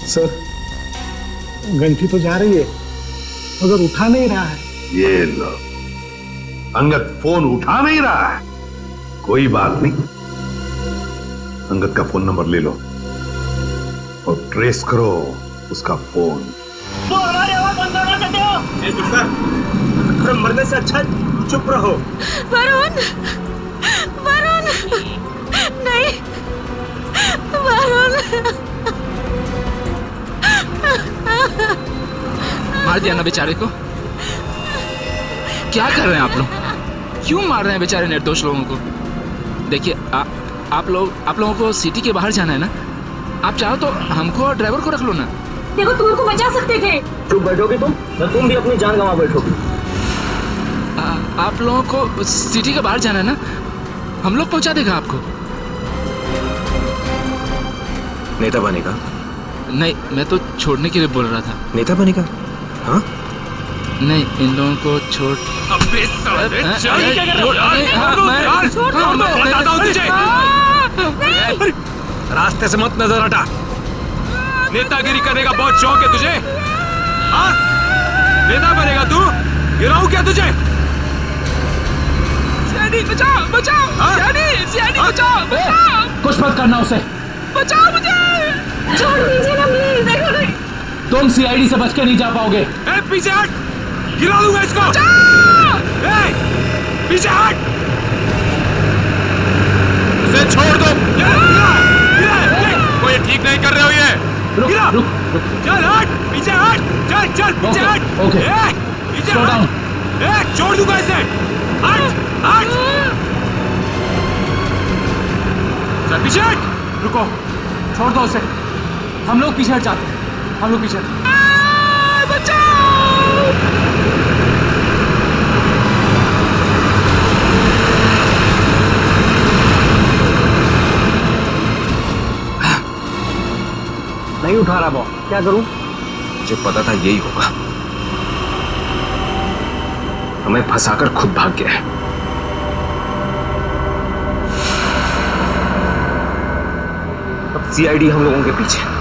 सर घंटी तो जा रही है मगर उठा नहीं रहा है। ये लो, अंगद फोन उठा नहीं रहा है। कोई बात नहीं, अंगद का फोन नंबर ले लो और ट्रेस करो उसका फोन। तो हमारी आवाज बंद करना चाहते हो? अरे मरने से अच्छा चुप रहो। वरुण, वरुण, नहीं, वरुण। मार दिया ना बेचारे को। क्या कर रहे हैं आप लोग? क्यों मार रहे हैं बेचारे निर्दोष लोगों को? देखिए आप लोगों को सिटी के बाहर जाना है ना, आप चाहो तो हमको और ड्राइवर को रख लो ना। देखो तुम उनको बचा सकते थे। चुप बैठोगे तुम, तो तुम भी अपनी जान गंवा बैठोगे। आप लोगों को सिटी के बाहर जाना है ना, हम लोग पहुंचा देगा आपको। नेता बनेगा? नहीं, मैं तो छोड़ने के लिए बोल रहा था। नेता बनेगा? हाँ? नहीं, इन लोगों को छोड़। अबे साले, चल, मैं बताता हूँ तुझे। रास्ते से मत नजर हटा। नेतागिरी करने का बहुत शौक है तुझे? हाँ? नेता बनेगा तू? गिराऊं क्या तुझे? सियानी बचाओ, बचाओ, सियानी बचाओ, बचाओ। कुछ मत करना उसे। बचाओ मुझे। छोड़ दीजिए ना प्लीज। तुम सीआईडी से बच के नहीं जा पाओगे। पीछे हट, गिरा दूंगा इसको। पीछे हट, इसे छोड़ दो। कोई ठीक नहीं कर रहे हो ये। रुक, रुक, रुक। चल हट, पीछे हट, चल चल पीछे हट। ओके, पीछे हट, छोड़ दूंगा इसे। हट, हट, चल पीछे हट। रुको, छोड़ दो उसे। हम लोग पीछे हट जाते हैं। हम लोग पीछे नहीं उठा रहा, बॉस क्या करूं? मुझे पता था यही होगा। हमें फंसाकर खुद भाग गया है। अब सीआईडी हम लोगों के पीछे।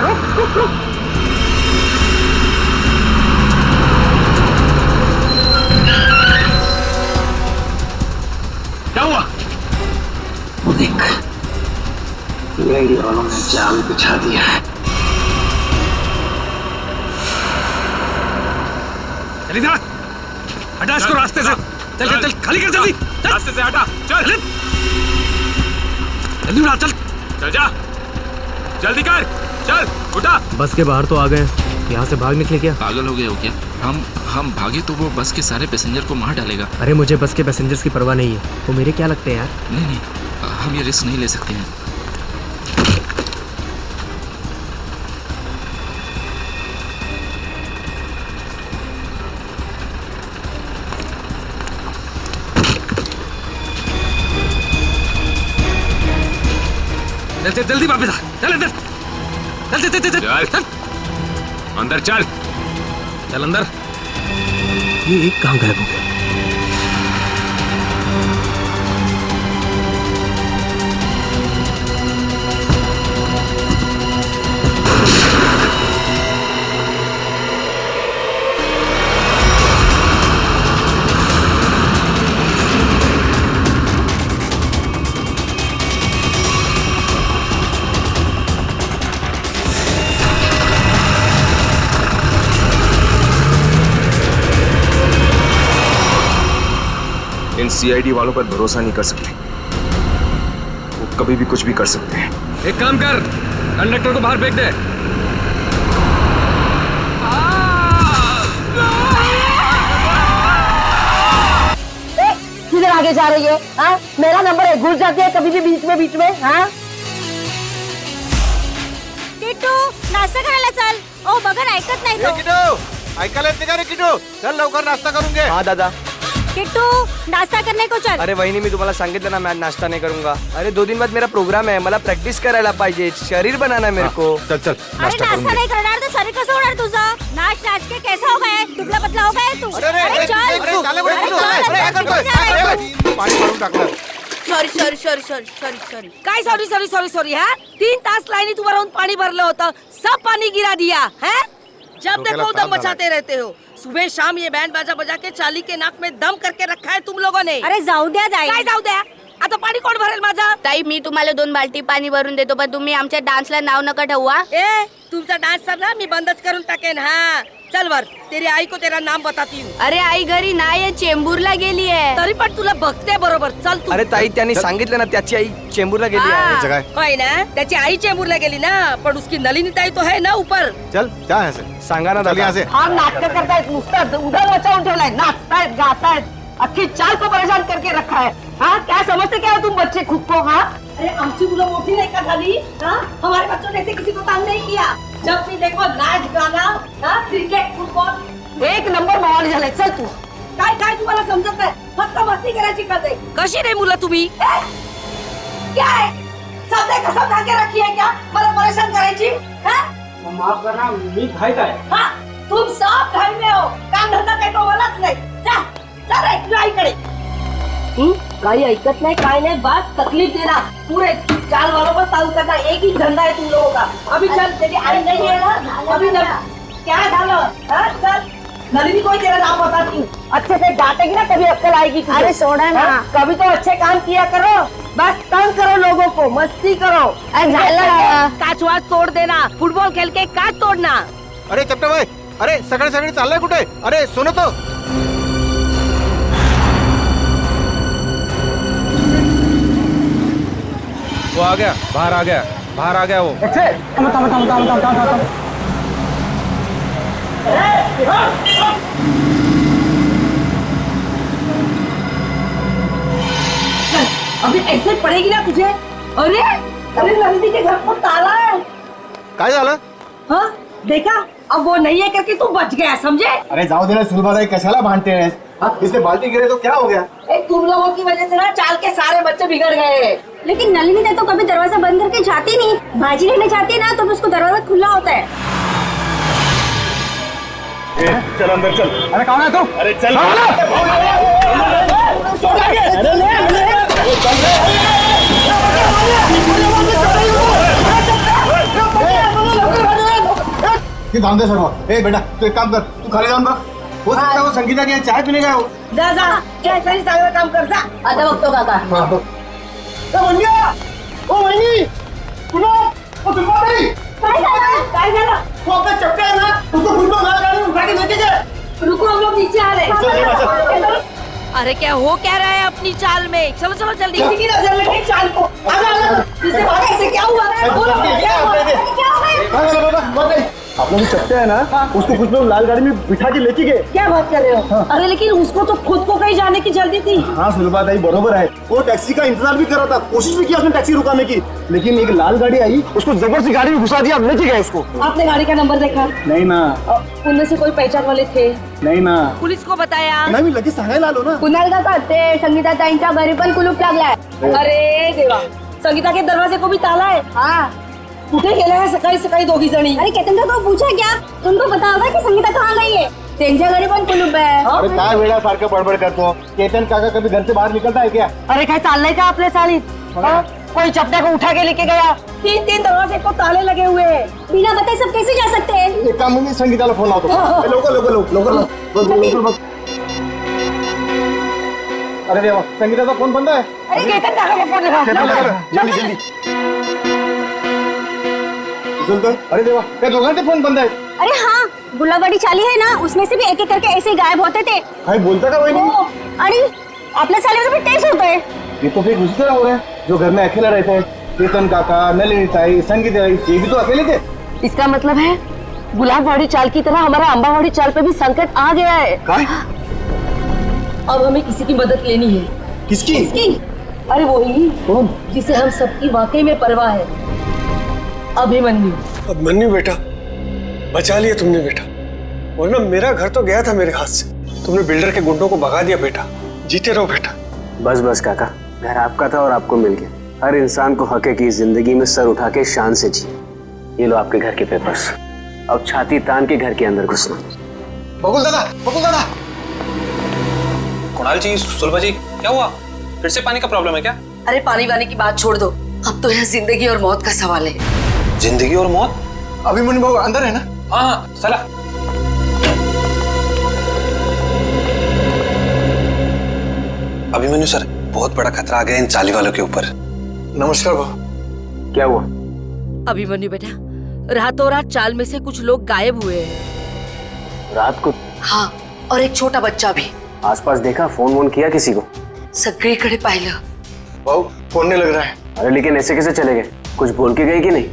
रुक रुक रुक। क्या हुआ? देख, सीआईडी वालों ने जाल बिछा दिया है। चल इधर, हटा इसको रास्ते से। चल चल चल, खाली कर जल्दी। रास्ते से हटा, चल जल्दी उठा, चल चल जा, जल्दी कर, चल उठा। बस के बाहर तो आ गए, यहाँ से भाग निकले क्या? पागल हो गए हो क्या? हम भागे तो वो बस के सारे पैसेंजर को मार डालेगा। अरे मुझे बस के पैसेंजर्स की परवाह नहीं है, वो मेरे क्या लगते हैं यार। नहीं नहीं, हम ये रिस्क नहीं ले सकते हैं। चल जल्दी वापस आ, चल अंदर, चल चल चल चल चल अंदर चल, चल अंदर। ये एक कहाँ गायब हो गया? इन सीआईडी वालों पर भरोसा नहीं कर सकते, वो कभी भी कुछ भी कर सकते हैं। एक काम कर, कंडक्टर को बाहर फेंक दे। किधर आगे जा रही है? हाँ, मेरा नंबर है, घुस जाती है कभी भी बीच में। हाँ, किट्टू नाश्ता करायला चल. ओ बघा ऐकत नाही तो. किट्टू ऐकायला येते का रे किट्टू? चल लवकर नाश्ता करून घे. हाँ दादा. किट्टू नाश्ता करने को चल. अरे वहिनी मी तुम्हाला सांगितलं ना, मैं आज नाश्ता नहीं करूंगा. अरे 2 दिन बाद मेरा प्रोग्राम है, मला प्रैक्टिस करायला पाहिजे, शरीर बनाना मेरे को. चल चल अरे नाश्ता नहीं करणार तर शरीर कसं होणार तुझं? नाच नाच के कैसा हो गया? दुबला पतला हो गया तू. अरे चल. पाणी मारून टाकलं. सॉरी काय सॉरी हाँ 3 तास लाइनी तुम्हारा पानी भरलं होतं, सब पानी गिरा दिया है. जब देखो दम मचाते रहते हो, सुबह शाम ये बैंड बाजा बजा के चाली के नाक में दम करके रखा है तुम लोगों ने. अरे जाऊ द्या ताई. काय जाऊ द्या? आता पाणी कोण भरेल माझा? ताई मी तुम्हाला 2 बाल्टी पाणी भरून देतो, पण तुम्ही आमच्या डान्सला नाव नका ठेवा. ए तुमचा डान्स सर ना मी बंदच करून टाकेन. हाँ चल वर, तेरी आई को तेरा नाम बताती हूँ. अरे आई घरी नाही, चेंबूरला गेली आहे. तरी पण तुला बघते बरोबर. चल तू. अरे ताई त्यांनी सांगितलं ना, त्याची आई चेंबूरला गेली आहे. होय ना, त्याची आई चेंबूरला गेली ना, पण उसकी नलिनी ताई तो है ना ऊपर. चल क्या है से सांगा ना दादा. हा नाटक करतायत, नुसतं उधर मचावून ठेवलाय, नाचतायत गातायत, अख्खी चाल को परेशान करके रखा है. हाँ क्या समझते क्या हो तुम बच्चे खुद को? हाँ अरे आमची मुलं मोठी नाही का झाली? हाँ हमारे बच्चों ने ऐसे किसी को तंग नहीं किया. जब भी देखो नाच गाना, हाँ क्रिकेट फुटबॉल, एक नंबर माहोल झालाय. चल तू. काय काय तुम्हाला समजत नाही, फक्त मस्ती करायची कळते. कशी रे मुलं तुम्ही? क्या है सब ने कसम खा के रखी है क्या मला परेशान करायची? हाँ माफ करना, मी घाई का है. हाँ तुम सब घर में हो, काम धंदा काही तो मलाच नाही. जा जा रे तुझ्या आईकडे. काही ऐकत नाही, काय नाही, बस तकलीफ देना. पूरे चाल वालों पर ताऊ करना, एक ही धंधा है तुम लोगों का. अभी चल, तेरी आई नहीं है ना, अभी चल. क्या झालं? हाँ चल, नलिनी को ही तेरा नाम बताती हूँ. अच्छे से डांटेगी ना, कभी अक्कल आएगी तुझे. अरे सोडा ना. कभी तो अच्छे काम किया करो, बस तंग करो लोगों को, मस्ती करो. काच वाच तोड़ देना, फुटबॉल खेल के काच तोड़ना. अरे चपटे भाई, अरे सगळे सगळे चाललंय कुठे? अरे सुनो तो. वो आ गया, बाहर आ गया वो. अभी ऐसे पड़ेगी ना तुझे. अरे अरे नंदी के घर पर ताला है. काय झालं? हाँ देखा, अब वो नहीं है करके तू बच गया, समझे? अरे जाओ दे ना सुलभाताई, कशाला भांडते हैं? इससे बाल्टी गिरे तो क्या हो गया? तुम लोगों की वजह से ना चाल के सारे बच्चे बिगड़ गए. लेकिन नलिनी ने तो कभी दरवाजा बंद करके जाती नहीं. भाजी लेने जाती है ना तो उसको दरवाजा खुला होता है. चल अंदर चल. अरे कौन है तू? अरे चल. जान दे सर्व. ए बेटा तू एक काम कर, तू खाली जाऊन बघ. हो सकता है वो संगीता की चाय पीने गया हो. जा जा, क्या सही चांगलं काम कर जा. आता बघतो काका. हाँ बघ. ओ वहिनी, सुनो, ओ सुलभाताई. काय झालं? वो अपना चपटे है ना, उसको फुटबॉल गाड़ी में उठा के लेके गए. रुको, हम लोग नीचे आ रहे चल. अरे क्या हो क्या रहा है अपनी चाल में? चलो चलो जल्दी. किसी की नजर लगी चाल को. आजा इससे भागे. ऐसे क्या हुआ? बोलो क्या हुआ? क्या हो गया? आप लोग चपटे है ना, उसको कुछ लोग लाल गाड़ी में बिठा के लेके गए. क्या बात कर रहे हो? अरे लेकिन उसको तो खुद को कहीं जाने की जल्दी थी. हाँ सुलभाताई बरोबर है, वो टैक्सी का इंतजार भी कर रहा था, कोशिश भी किया उसने टैक्सी रुकाने की, लेकिन एक लाल गाड़ी आई, उसको जबरदस्ती गाड़ी में घुसा दिया, लेके गए उसको. आपने गाड़ी का नंबर देखा? नहीं ना. उनमें से कोई पहचान वाले थे? नाही ना. पुलिस को बताया? नाही, मी लगेच सांगायला आलो ना. कुणाल काका ते संगीता ताईंच्या घरी पण कुलूप लागलाय. अरे देवा, संगीता के दरवाजे को भी ताला है। हाँ, कुठे गेले हैं सकाळी सकाळी दोघी जणी? अरे केतन का पूछा क्या? तुमको पता होगा कि संगीता कहाँ गई है? त्यांच्या घरी पण कुलूप आहे। अरे काय वेळा सारखं बडबड करतो? केतन काका कभी घर से बाहर निकलता है क्या? अरे काय चाललंय का आपल्या सालीत? हाँ? कोई चपटा को उठा के लेके गया। 3 दरवाजे को ताले लगे हुए हैं। बिना बताए सब कैसे जा सकते हैं? एक काम मी संगीताला फोन लावतो। लवकर अरे देवा, संगीताचा फोन बंद आहे। अरे केतन काका को फोन लगा। जल्दी अरे देवा, क्या दोघांचे फोन बंद आहे? अरे हाँ, गुलाबड़ी चाली है ना, उसमें से भी एक एक करके ऐसे ही गायब होते थे। काय बोलता का वहिनी? अरे आपल्या साले में टेस्ट होता है। ये तो फिर उसी तरह हो रहा है जो घर में अकेला रहते हैं। केतन काका, नलिनी ताई, संगीता ताई, ये भी तो अकेले थे। इसका मतलब है गुलाबवाड़ी चाल की तरह हमारा अम्बावाड़ी चाल पे भी संकट आ गया है। अब हमें किसी की मदद लेनी है। किसकी? अरे वही कौन जिसे हम सबकी वाकई में परवाह है, अभिमन्यु। अभिमन्यु बेटा, बचा लिया तुमने बेटा, वरना मेरा घर तो गया था मेरे हाथ से। तुमने बिल्डर के गुंडों को भगा दिया बेटा। जीते रहो बेटा। बस बस काका, घर आपका था और आपको मिल गया। हर इंसान को हक है कि जिंदगी में सर उठा के शान से जिए। ये लो आपके घर के पेपर्स। अब छाती तान के घर के अंदर घुसना। बकुल दादा, कुणाल जी, सुलभा जी, क्या हुआ? फिर से पानी का प्रॉब्लम है क्या? अरे पानी वानी की बात छोड़ दो, अब तो यह जिंदगी और मौत का सवाल है। जिंदगी और मौत? अभिमन्यु बाबू अंदर है ना? हाँ, चला। अभिमन्यु सर, बहुत बड़ा खतरा आ गया इन चाली वालों के ऊपर। नमस्कार बाबू। क्या हुआ? अभिमन्यु बेटा, रातों रात चाल में से कुछ लोग गायब हुए हैं। रात को? हाँ, और एक छोटा बच्चा भी। आसपास देखा, फोन वोन किया किसी को? सगळीकडे पाहिलं। भाऊ, फोन नहीं लग रहा है। अरे लेकिन ऐसे कैसे चले गए? कुछ बोल के गए कि नहीं?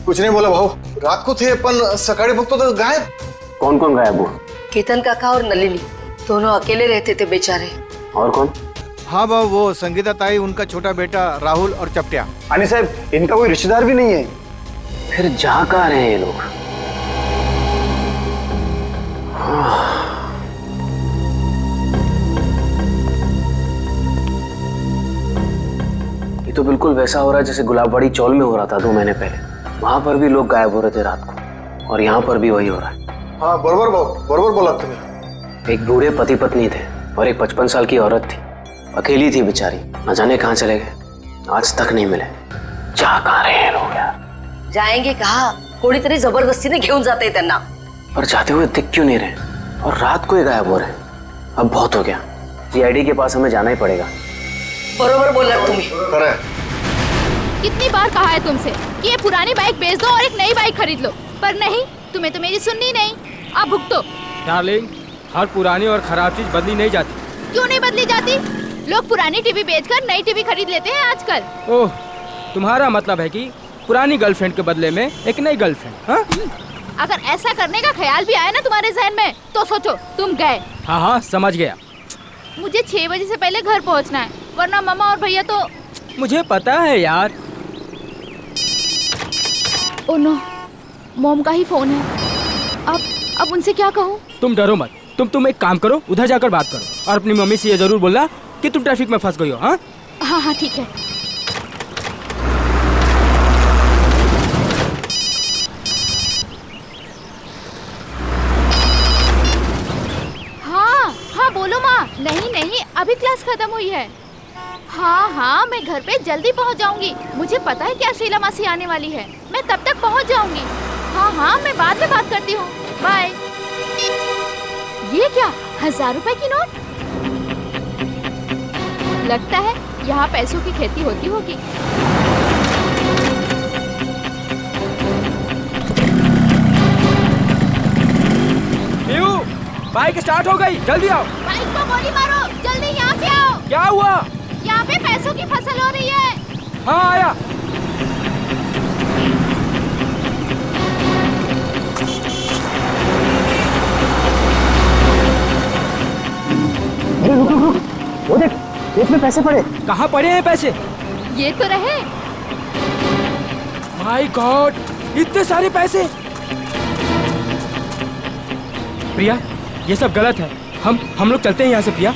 कुछ नहीं बोला भाऊ, रात को थे पण सकाळी बघतो तो गायब। कौन कौन गायब हुआ? केतन काका और नलिनी दोनों अकेले रहते थे बेचारे। और कौन? हाँ बाबू, वो संगीता ताई, उनका छोटा बेटा राहुल और चपटिया। अनिल साहब, इनका कोई रिश्तेदार भी नहीं है। फिर जा कहाँ रहे हैं ये लोग? ये तो बिल्कुल वैसा हो रहा है जैसे गुलाबवाड़ी चौल में हो रहा था 2 महीने पहले। वहां पर भी लोग गायब हो रहे थे रात को, और यहाँ पर भी वही हो रहा है। हाँ बरोबर भाऊ, बरोबर बोला तुमने। एक बूढ़े पति पत्नी थे और एक 55 साल की औरत थी। अकेली थी बेचारी, न जाने कहाँ चले गए, आज तक नहीं मिले। जा कहाँ रहे हैं लोग यार? जाएंगे कहाँ? कोणीतरी जबरदस्तीने घेऊन जाते हैं त्यांना। पर जाते हुए दिख क्यों नहीं रहे? और रात को ही गायब हो रहे हैं। अब बहुत हो गया, सीआईडी के पास हमें जाना ही पड़ेगा। बरोबर बोला तुम्ही। कितनी बार कहा है तुमसे कि ये पुरानी बाइक बेच दो और एक नई बाइक खरीद लो, पर नहीं, तुम्हें तो मेरी सुननी नहीं। अब भुगतो। डार्लिंग, हर पुरानी और खराब चीज बदली नहीं जाती। क्यों नहीं बदली जाती? लोग पुरानी टीवी बेचकर नई टीवी खरीद लेते हैं आजकल। ओह, तुम्हारा मतलब है कि पुरानी गर्लफ्रेंड के बदले में एक नई गर्लफ्रेंड? हाँ? अगर ऐसा करने का ख्याल भी आया ना तुम्हारे जहन में, तो सोचो तुम गए। हाँ हाँ, समझ गया। मुझे 6 बजे से पहले घर पहुंचना है, वरना मामा और भैया तो। मुझे पता है यार। ओह नो, मॉम का ही फोन है। अब उनसे क्या कहूँ? तुम डरो मत, तुम एक काम करो, उधर जाकर बात करो और अपनी मम्मी से ये जरूर बोलना कि तुम ट्रैफिक में फंस गई हो। हाँ हाँ, ठीक है। हाँ बोलो माँ। नहीं, अभी क्लास खत्म हुई है। हाँ, मैं घर पे जल्दी पहुँच जाऊंगी। मुझे पता है क्या शीला मासी आने वाली है, मैं तब तक पहुँच जाऊंगी। हाँ, मैं बाद में बात करती हूँ। बाय। ये क्या, 1000 रुपए की नोट? लगता है यहाँ पैसों की खेती होती होगी। बाइक स्टार्ट हो गई, जल्दी आओ। बाइक को गोली मारो, जल्दी यहाँ पे आओ। क्या हुआ? यहाँ पे पैसों की फसल हो रही है। हाँ आया। अरे रुक, वो देख, खेत में पैसे पड़े। कहाँ पड़े हैं पैसे? ये तो रहे। माय गॉड, इतने सारे पैसे। प्रिया, ये सब गलत है। हम लोग चलते हैं यहाँ से प्रिया।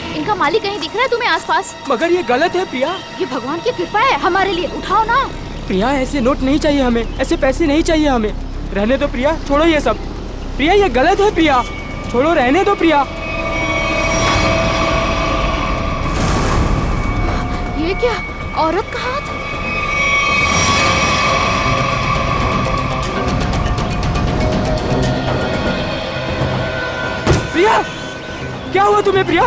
इनका मालिक कहीं दिख रहा है तुम्हें आसपास? मगर ये गलत है प्रिया। ये भगवान की कृपा है हमारे लिए, उठाओ ना। प्रिया ऐसे नोट नहीं चाहिए हमें, ऐसे पैसे नहीं चाहिए हमें। रहने दो प्रिया, छोड़ो ये सब। प्रिया ये गलत है प्रिया, छोड़ो, रहने दो प्रिया। ये क्या, औरत का हाथ? प्रिया क्या हुआ तुम्हें प्रिया?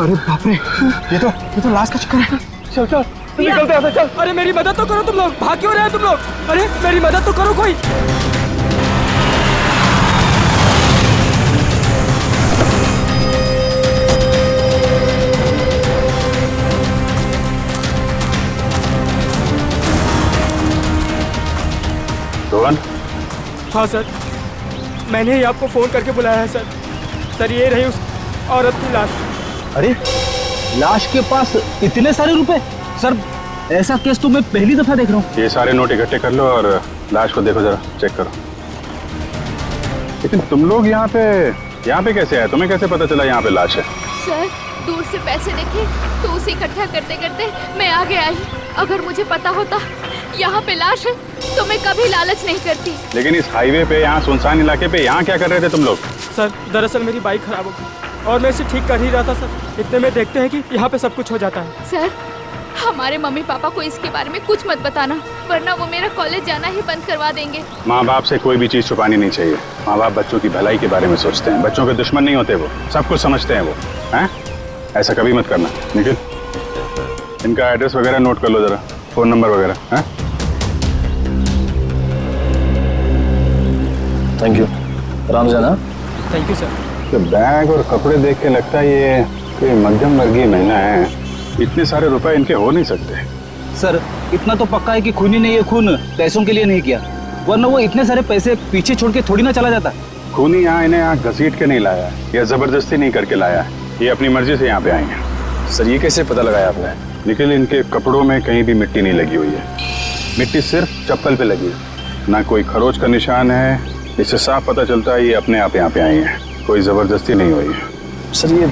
अरे बाप रे, ये तो लाश का चक्कर है। चल चल निकलते हैं, चल। अरे मेरी मदद तो करो तुम लोग, भाग क्यों रहे हो तुम लोग? अरे मेरी मदद तो करो कोई। रोहन? हाँ सर, मैंने ही आपको फोन करके बुलाया है सर। सर ये रही उस औरत की लाश। अरे लाश के पास इतने सारे रुपए? सर ऐसा केस तो मैं पहली दफा देख रहा हूँ। ये सारे नोट इकट्ठे कर लो और लाश को देखो, जरा चेक करो। लेकिन तुम लोग यहाँ पे कैसे आए? तुम्हें कैसे पता चला यहाँ पे लाश है? सर दूर से पैसे देखे तो उसे इकट्ठा करते करते मैं आगे आई। अगर मुझे पता होता यहाँ पे लाश है तो मैं कभी लालच नहीं करती। लेकिन इस हाईवे पे, यहाँ सुनसान इलाके पे, यहाँ क्या कर रहे थे तुम लोग? सर दरअसल मेरी बाइक खराब हो गई और मैं इसे ठीक कर ही रहा था सर। इतने में देखते हैं कि यहाँ पे सब कुछ हो जाता है। सर हमारे मम्मी पापा को इसके बारे में कुछ मत बताना, वरना वो मेरा कॉलेज जाना ही बंद करवा देंगे। माँ बाप से कोई भी चीज छुपानी नहीं चाहिए। माँ बाप बच्चों की भलाई के बारे में सोचते हैं, बच्चों के दुश्मन नहीं होते, वो सब कुछ समझते हैं वो। हैं? ऐसा कभी मत करना। निखिल इनका एड्रेस वगैरह नोट कर लो जरा, फोन नंबर वगैरह। हैं? Thank you. राम जाना। Thank you sir. तो बैग और कपड़े देख के लगता है ये कोई मध्यम वर्गीय महिला है। इतने सारे रुपए इनके हो नहीं सकते। सर इतना तो पक्का है कि खूनी ने ये खून पैसों के लिए नहीं किया, वरना वो इतने सारे पैसे पीछे छोड़ के थोड़ी ना चला जाता। खूनी यहाँ इन्हें यहाँ घसीट के नहीं लाया या जबरदस्ती नहीं करके लाया, ये अपनी मर्जी से यहाँ पे आए हैं। सर ये कैसे पता लगाया आपने? निखिल इनके कपड़ों में कहीं भी मिट्टी नहीं लगी हुई है, मिट्टी सिर्फ चप्पल पे लगी है, ना कोई खरोच का निशान है। इससे साफ पता चलता है ये अपने आप यहाँ पे आए हैं, कोई जबरदस्ती नहीं हुई है। सर ये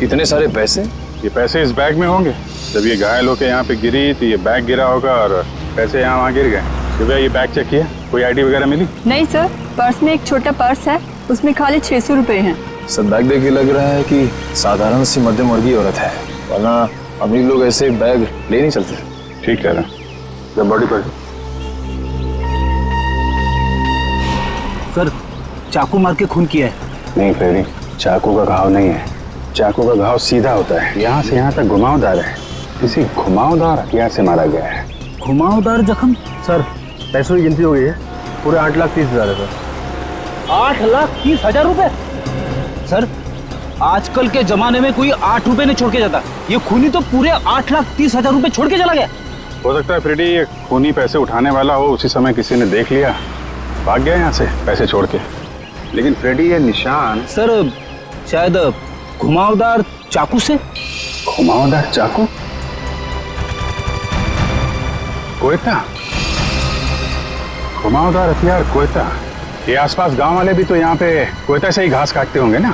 इतने सारे पैसे? ये पैसे इस बैग में होंगे। जब ये घायल होकर यहाँ पे गिरी तो ये बैग गिरा होगा और पैसे यहाँ वहाँ गिर गए। सुबह ये बैग चेक किया, कोई आईडी वगैरह मिली? नहीं सर, पर्स में एक छोटा पर्स है, उसमें खाली 600 रुपए हैं। सर बैग देख के लग रहा है कि साधारण सी मध्यम वर्गीय औरत है, वरना अमीर लोग ऐसे बैग ले नहीं चलते। ठीक कह रहा जब बॉडी पर। सर चाकू मार के खून किया है। नहीं फ्रेडी, चाकू का घाव नहीं है, चाकू का घाव सीधा होता है, यहाँ से यहाँ तक घुमावदार है। किसी घुमावदार हथियार से मारा गया है। घुमावदार जख्म? सर पैसों की गिनती हो गई है, पूरे 8,30,000 है सर। 8,30,000 रुपए? सर आजकल के जमाने में कोई 8 रुपए नहीं छोड़ के जाता, ये खूनी तो पूरे 8,30,000 रुपए छोड़ के चला गया। हो सकता है फ्रेडी ये खूनी पैसे उठाने वाला हो, उसी समय किसी ने देख लिया, भाग गया यहाँ से पैसे छोड़ के। लेकिन फ्रेडी ये निशान सर शायद घुमावदार चाकू से। घुमावदार चाकू? कोयता? घुमावदार हथियार कोयता? ये आसपास गांव वाले भी तो यहाँ पे कोयता से ही घास काटते होंगे ना।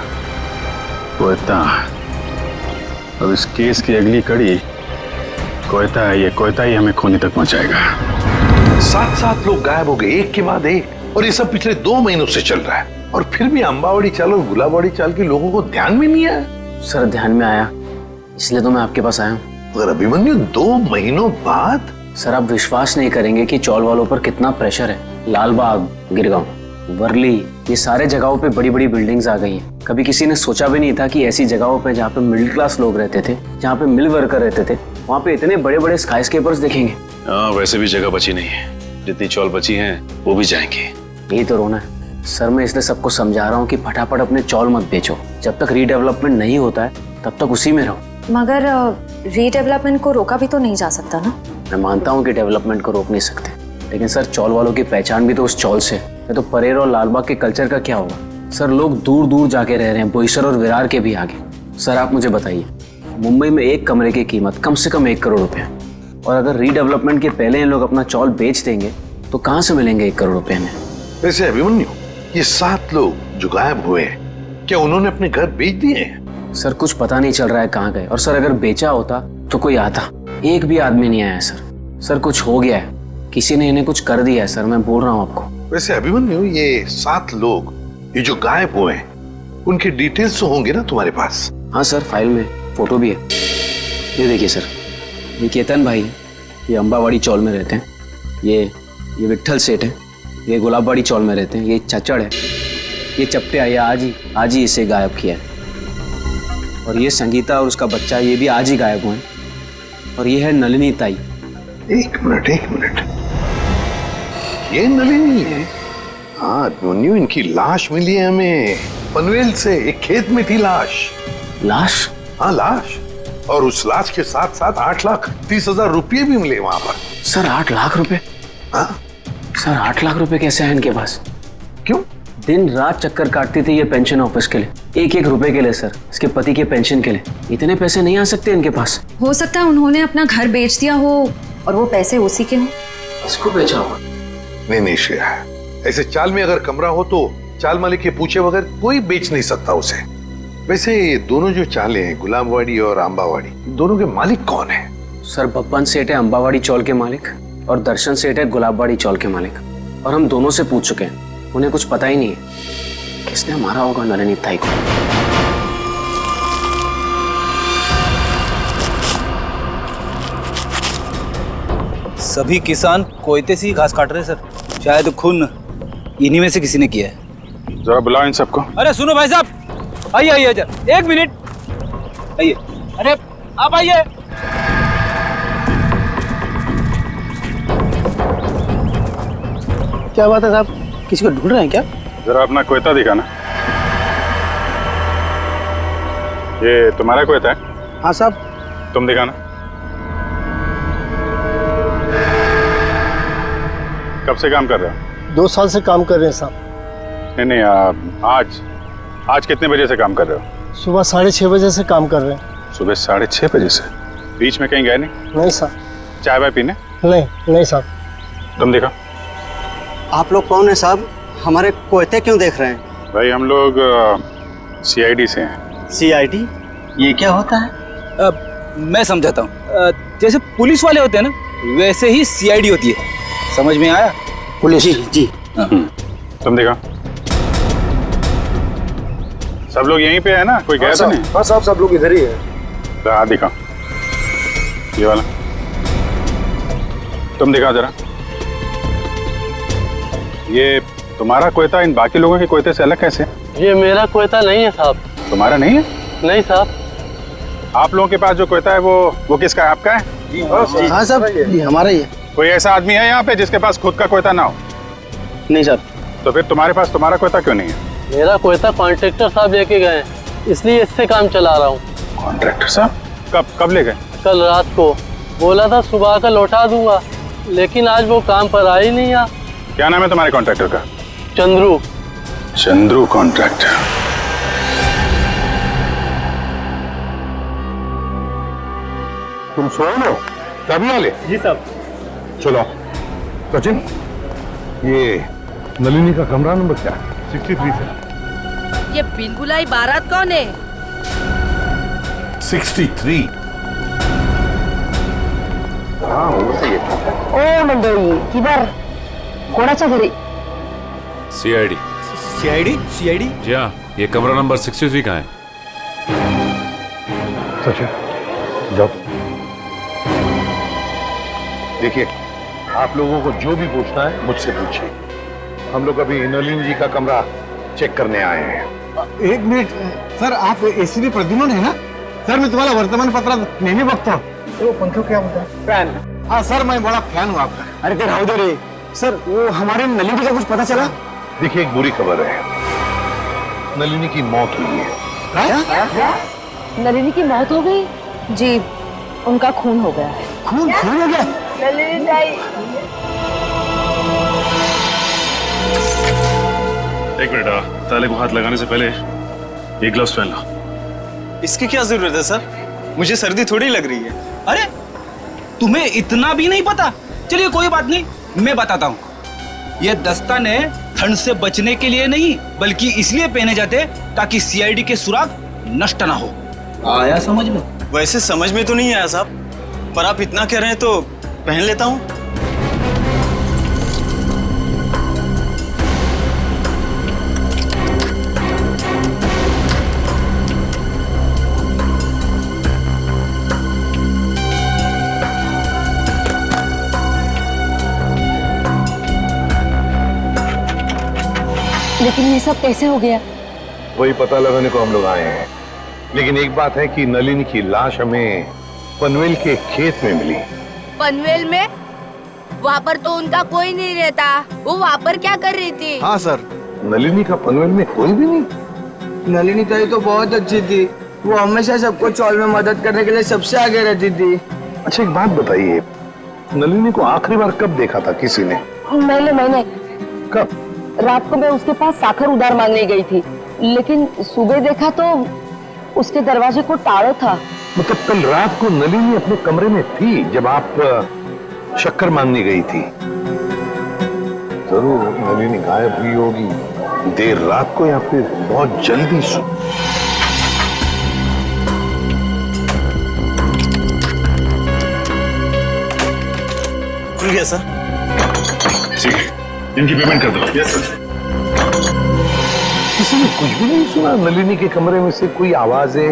कोयता। अब इस केस की अगली कड़ी कोयता है। ये कोयता ही हमें खूनी तक पहुंचाएगा। 7 लोग गायब हो गए एक के बाद एक, और ये सब पिछले 2 महीनों से चल रहा है, और फिर भी अम्बावड़ी चाल और गुलाबवाड़ी चाल के लोगों को ध्यान में नहीं आया। सर ध्यान में आया, इसलिए तो मैं आपके पास आया हूँ। अगर अभिमन्यु 2 महीनों बाद? सर आप विश्वास नहीं करेंगे कि चौल वालों पर कितना प्रेशर है। लालबाग, गिरगांव, वर्ली, ये सारे जगहों पे बड़ी बड़ी बिल्डिंग्स आ गई हैं। कभी किसी ने सोचा भी नहीं था कि ऐसी जगहों पे जहाँ पे मिडिल क्लास लोग रहते थे, जहाँ पे मिल वर्कर रहते थे, वहाँ पे इतने बड़े बड़े स्काईस्केपर्स देखेंगे। हाँ वैसे भी जगह बची नहीं है, जितनी चौल बची हैं वो भी जाएंगे। यही तो रोना है सर। मैं इसलिए सबको समझा रहा हूँ कि फटाफट अपने चौल मत बेचो, जब तक रीडेवलपमेंट नहीं होता है तब तक उसी में रहो। मगर रीडेवलपमेंट को रोका भी तो नहीं जा सकता ना। मैं मानता हूँ कि डेवलपमेंट को रोक नहीं सकते, लेकिन सर चौल वालों की पहचान भी तो उस चौल से है। तो परेर और लालबाग के कल्चर का क्या होगा? सर लोग दूर दूर जाके रह रहे हैं, बोईसर और विरार के भी आगे। सर आप मुझे बताइए, मुंबई में एक कमरे की कीमत कम से कम 1 करोड़ रुपए, और अगर रीडेवलपमेंट के पहले इन लोग अपना चौल बेच देंगे तो कहाँ से मिलेंगे 1 करोड़ रुपए में? वैसे अभिमन्यु, ये 7 लोग जो गायब हुए हैं, क्या उन्होंने अपने घर बेच दिए हैं? सर कुछ पता नहीं चल रहा है कहाँ गए, और सर अगर बेचा होता तो कोई आता। एक भी आदमी नहीं आया सर। सर कुछ हो गया है, किसी ने इन्हें कुछ कर दिया है सर, मैं बोल रहा हूँ आपको। वैसे अभिमन्यु, ये 7 लोग ये जो गायब हुए हैं उनके डिटेल्स तो होंगे ना तुम्हारे पास? हाँ सर, फाइल में फोटो भी है। ये देखिए सर, ये केतन भाई है, ये अंबावाड़ी चौल में रहते हैं। ये विट्ठल सेठ है, ये गुलाबबाड़ी चौल में रहते हैं। ये चचड़ है, ये चपटे ये आज ही इसे गायब किया है। और ये संगीता और उसका बच्चा, ये भी आज ही गायब हुए हैं। और ये है नलिनी ताई। एक मिनट, ये नलिनी है? हाँ अभिमन्यु, इनकी लाश मिली है हमें पनवेल से, एक खेत में थी लाश। लाश? हाँ लाश, और उस लाश के साथ साथ 8,30,000 रुपये भी मिले वहां पर। सर 8 लाख रुपए? हाँ सर 8 लाख रुपए कैसे हैं इनके पास? क्यों? दिन रात चक्कर काटती थी ये पेंशन ऑफिस के लिए, एक रुपए के लिए सर, इसके पति के पेंशन के लिए। इतने पैसे नहीं आ सकते इनके पास। हो सकता है उन्होंने अपना घर बेच दिया हो और वो पैसे उसी के हों। इसको बेचा होगा? नहीं श्रेया, ऐसे चाल में अगर कमरा हो तो चाल मालिक के पूछे बगैर कोई बेच नहीं सकता उसे। वैसे ये दोनों जो चालें हैं, गुलाबवाड़ी और अंबावाड़ी, दोनों के मालिक कौन है? सर बब्बन सेठ है अंबावाड़ी चौल के मालिक, और दर्शन सेठ है गुलाबबाड़ी चौल के मालिक। और हम दोनों से पूछ चुके हैं, उन्हें कुछ पता ही नहीं है किसने मारा होगा नलिनी ताई को। सभी किसान कोयते से ही घास काट रहे हैं सर। शायद खून इन्हीं में से किसी ने किया है। जरा बुलाओ इन सबको। अरे सुनो भाई साहब, आइए जरा 1 मिनट आइए। अरे आप आइए। क्या बात है साहब, किसी को ढूंढ रहे हैं क्या? जरा अपना कोयता दिखाना। ये तुम्हारा कोयता है? हाँ साहब। तुम दिखाना। कब से काम कर रहे हो? 2 साल से काम कर रहे हैं साहब। नहीं, आज कितने बजे से काम कर रहे हो? सुबह 6:30 बजे से काम कर रहे हैं। सुबह 6:30 बजे से? बीच में कहीं गए नहीं? नहीं साहब। चाय वाय पीने? नहीं साहब। तुम देखा। आप लोग कौन है साहब? हमारे कोयते क्यों देख रहे हैं? भाई हम लोग CID से हैं। CID? ये क्या होता है? मैं समझाता हूँ। जैसे पुलिस वाले होते हैं ना, वैसे ही CID होती है। समझ में आया? पुलिस? जी। तुम देखा। सब लोग यहीं पे है ना, कोई गया तो नहीं? हाँ साहब, सब लोग इधर ही है। हाँ दिखा, ये वाला तुम दिखा जरा। ये तुम्हारा कोयता इन बाकी लोगों के कोयते से अलग कैसे? ये मेरा कोयता नहीं है साहब। तुम्हारा नहीं है? नहीं साहब। आप लोगों के पास जो कोयता है वो किसका है? आपका है? हाँ साहब, ये हमारा ही है। कोई ऐसा आदमी है यहाँ पे जिसके पास खुद का कोयता ना हो? नहीं साहब। तो फिर तुम्हारे पास तुम्हारा कोयता क्यों नहीं है? मेरा कोयता कॉन्ट्रैक्टर साहब लेके गए, इसलिए इससे काम चला रहा हूँ। कॉन्ट्रैक्टर साहब कब ले गए? कल रात को। बोला था सुबह का लौटा दूंगा, लेकिन आज वो काम पर आ ही नहीं। क्या नाम है तुम्हारे कॉन्ट्रैक्टर का? चंद्रू कॉन्ट्रैक्टर। तुम सोए हो? चाबी वाले? जी साहब। चलो सचिन, ये नलिनी का कमरा नंबर क्या है? 63 से। ये बिलबुलाई बारात कौन है? 63। हाँ वो सही है। ओ मंडळी, किधर? कोणाच्या घरी? CID। CID? जी हाँ, ये कमरा नंबर 63 का है। सचिन जाओ। देखिए, आप लोगों को जो भी पूछना है मुझसे पूछिए। हम लोग अभी नलिनी जी का कमरा चेक करने आए हैं। 1 मिनिट सर, आप ACP प्रद्युमन है ना? सर मैं तुम्हाला वर्तमानपत्रात नेहमी बघतो। तो पंखा क्या होता है? फैन। हाँ सर, मैं बड़ा फैन हूँ आपका। अरे ते राहू दे रे सर, वो हमारे नलिनी का कुछ पता चला? देखिए, एक बुरी खबर है, नलिनी की मौत हुई है। नलिनी की मौत हो गई? जी, उनका खून हो गया है। खून हो गया? नलिनी ताई। एक मिनट, ताले को हाथ लगाने से पहले ये ग्लव्स पहन लो। इसकी क्या जरूरत है सर? मुझे सर्दी थोड़ी लग रही है। अरे तुम्हें इतना भी नहीं पता? चलिए कोई बात नहीं, मैं बताता हूँ। ये दस्ताने ठंड से बचने के लिए नहीं, बल्कि इसलिए पहने जाते ताकि CID के सुराग नष्ट ना हो। आया समझ में? वैसे समझ में तो नहीं आया साहब, पर आप इतना कह रहे हैं तो पहन लेता हूँ। लेकिन ये सब कैसे हो गया? वही पता लगाने को हम लोग आए हैं। लेकिन एक बात है कि नलिनी की लाश हमें पनवेल के खेत में मिली। पनवेल में? वहाँ पर तो उनका कोई नहीं रहता। वो वहाँ पर क्या कर रही थी? हाँ सर, नलिनी का पनवेल में कोई भी नहीं। नलिनी ताई तो बहुत अच्छी थी, वो हमेशा सबको चौल में मदद करने के लिए सबसे आगे रहती थी। अच्छा एक बात बताइए, नलिनी को आखिरी बार कब देखा था किसी ने? मैंने कब? रात को मैं उसके पास साखर उधार मांगने गई थी, लेकिन सुबह देखा तो उसके दरवाजे को ताला था। मतलब कल रात को नलिनी अपने कमरे में थी जब आप शक्कर मांगने गई थी। जरूर नलिनी गायब हुई होगी देर रात को या फिर बहुत जल्दी। खुल गया सर। ठीक है, इनकी पेमेंट कर दो। Yes sir. किसी ने कुछ भी नहीं सुना? नलिनी के कमरे में से कोई आवाजें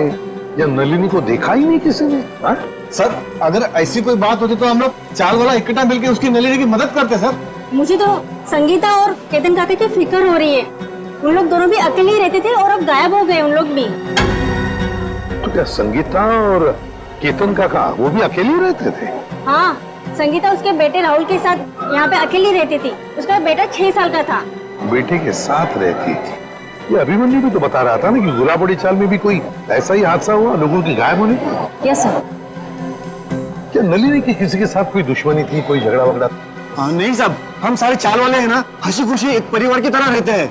या नलिनी को देखा ही नहीं किसी ने? हा? सर अगर ऐसी कोई बात होती तो हम लोग चाल वाला इकट्ठा मिलकर उसकी नलिनी की मदद करते सर। मुझे तो संगीता और केतन काका की फिक्र हो रही है। उन लोग दोनों भी अकेले ही रहते थे और अब गायब हो गए उन लोग भी। तो क्या संगीता और केतन काका वो भी अकेले ही रहते थे? हाँ, संगीता उसके बेटे राहुल के साथ यहाँ पे अकेली रहती थी। उसका बेटा 6 साल का था। बेटे के साथ रहती थी। ये अभिमन्यु भी तो बता रहा था ना कि गुलाबड़ी चाल में भी कोई ऐसा ही हादसा हुआ लोगों की गायब होने का। Yes sir. क्या नलिनी की किसी के साथ कोई दुश्मनी थी, कोई झगड़ा वगड़ा? हाँ नहीं साहब, हम सारे चाल वाले हैं ना, हंसी खुशी एक परिवार की तरह रहते हैं।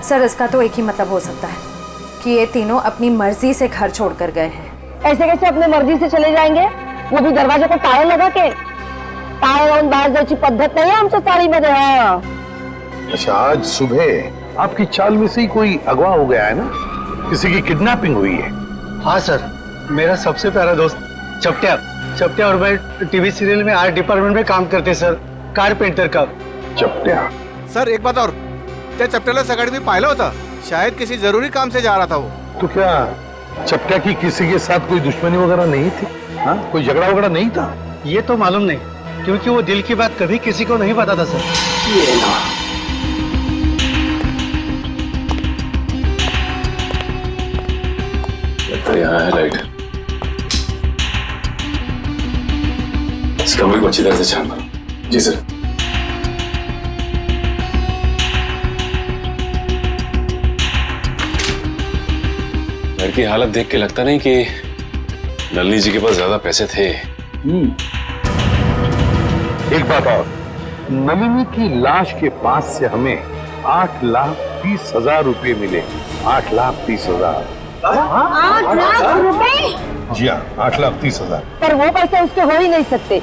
सर इसका तो एक ही मतलब हो सकता है कि ये तीनों अपनी मर्जी से घर छोड़कर गए हैं। ऐसे कैसे अपनी मर्जी से चले जाएंगे? वो भी दरवाजे को ताला लगा के? ताला लावून बाहेर जायची पद्धत नहीं है आमच्या चाळीमध्ये। हाँ। अच्छा आज सुबह आपकी चाल में से ही कोई अगवा हो गया है ना? किसी की किडनैपिंग हुई है? हाँ सर, मेरा सबसे प्यारा दोस्त चपटिया और मैं टीवी सीरियल में आर्ट डिपार्टमेंट में काम करते सर, कारपेंटर का। चपटिया? सर एक बात और, त्या चपट्याला सकाळी मी पाहिलं होतं, शायद किसी जरूरी काम से जा रहा था वो। तो क्या चपटिया की किसी के साथ कोई दुश्मनी वगैरह नहीं थी? हाँ, कोई झगड़ा वगैरह नहीं था? ये तो मालूम नहीं, क्योंकि वो दिल की बात कभी किसी को नहीं बताता सर। ये ना। तो यहाँ है लाइट। इस कमरे को अच्छी तरह से छान मारो। जी सर। घर की हालत देख के लगता नहीं कि नलिनी जी के पास ज्यादा पैसे थे। एक बात और, नलिनी की लाश के पास से हमें 8,30,000 रुपए मिले। 8,30,000। 8 लाख रुपए? जी हाँ, 8,30,000। पर वो पैसे उसके हो ही नहीं सकते,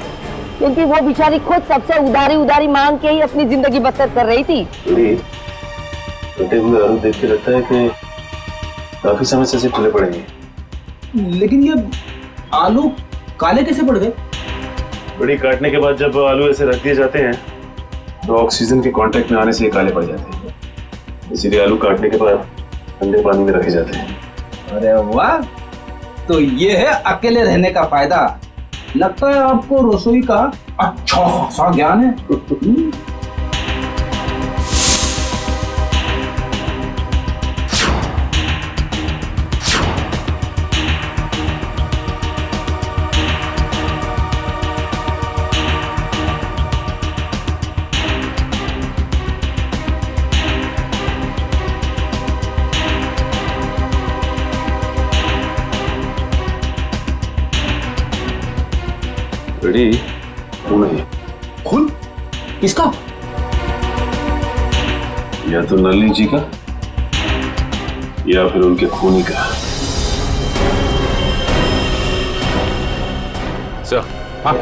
क्योंकि वो बेचारी खुद सबसे उधारी मांग के ही अपनी जिंदगी बसर कर रही थी। कटे हुए आलू देख के लगता है कि काफी समय से टूटे पड़ेंगे। लेकिन ये आलू काले कैसे पड़ गए? बड़ी काटने के बाद जब आलू ऐसे रख दिए जाते हैं तो ऑक्सीजन के कांटेक्ट में आने से ये काले पड़ जाते हैं, इसीलिए आलू काटने के बाद ठंडे पानी में रखे जाते हैं। अरे वाह, तो ये है अकेले रहने का फायदा। लगता है आपको रसोई का अच्छा खासा ज्ञान है। रेडी? खून है। खून? किसका? या तो नलिनी जी का या फिर उनके खूनी का। सर, हाँ,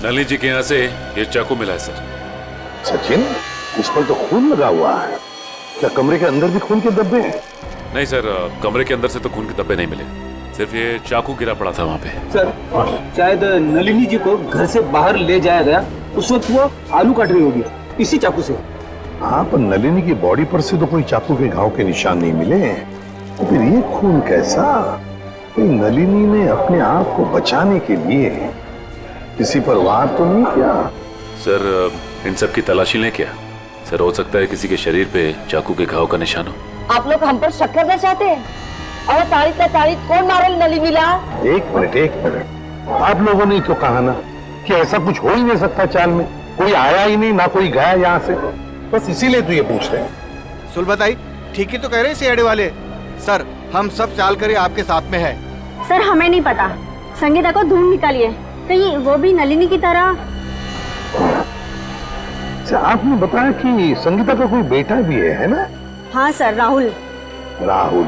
नलिनी जी के यहाँ से ये चाकू मिला है सर। सचिन, इस पर तो खून लगा हुआ है। क्या कमरे के अंदर भी खून के धब्बे हैं? नहीं सर, कमरे के अंदर से तो खून के धब्बे नहीं मिले, सिर्फ ये चाकू गिरा पड़ा था वहाँ पे। सर शायद नलिनी जी को घर से बाहर ले जाया गया, उस वक्त वो आलू काट रही होगी इसी चाकू से। हाँ, पर नलिनी की बॉडी पर से तो कोई चाकू के घाव के निशान नहीं मिले, तो फिर ये खून कैसा? नलिनी ने अपने आप को बचाने के लिए किसी पर वार तो नहीं किया? सर इन सब की तलाशी लें क्या? सर हो सकता है किसी के शरीर पे चाकू के घाव का निशान हो। आप लोग हम पर शक करना चाहते हैं? और तारीख का तारीख कौन मारे नलिनीला? एक मिनट, आप लोगों ने तो कहा ना कि ऐसा कुछ हो ही नहीं सकता चाल में, कोई आया ही नहीं, ना कोई गया यहाँ से, बस इसीलिए तो ये पूछ रहे हैं। सुलभाताई ठीक ही तो कह रहे हैं सीआईडी वाले। सर हम सब चाल कर आपके साथ में है। सर हमें नहीं पता, संगीता को ढूंढ निकालिए, कहीं वो भी नलिनी की तरह। आपने बताया कि संगीता का कोई बेटा भी है ना? हाँ सर, राहुल। राहुल,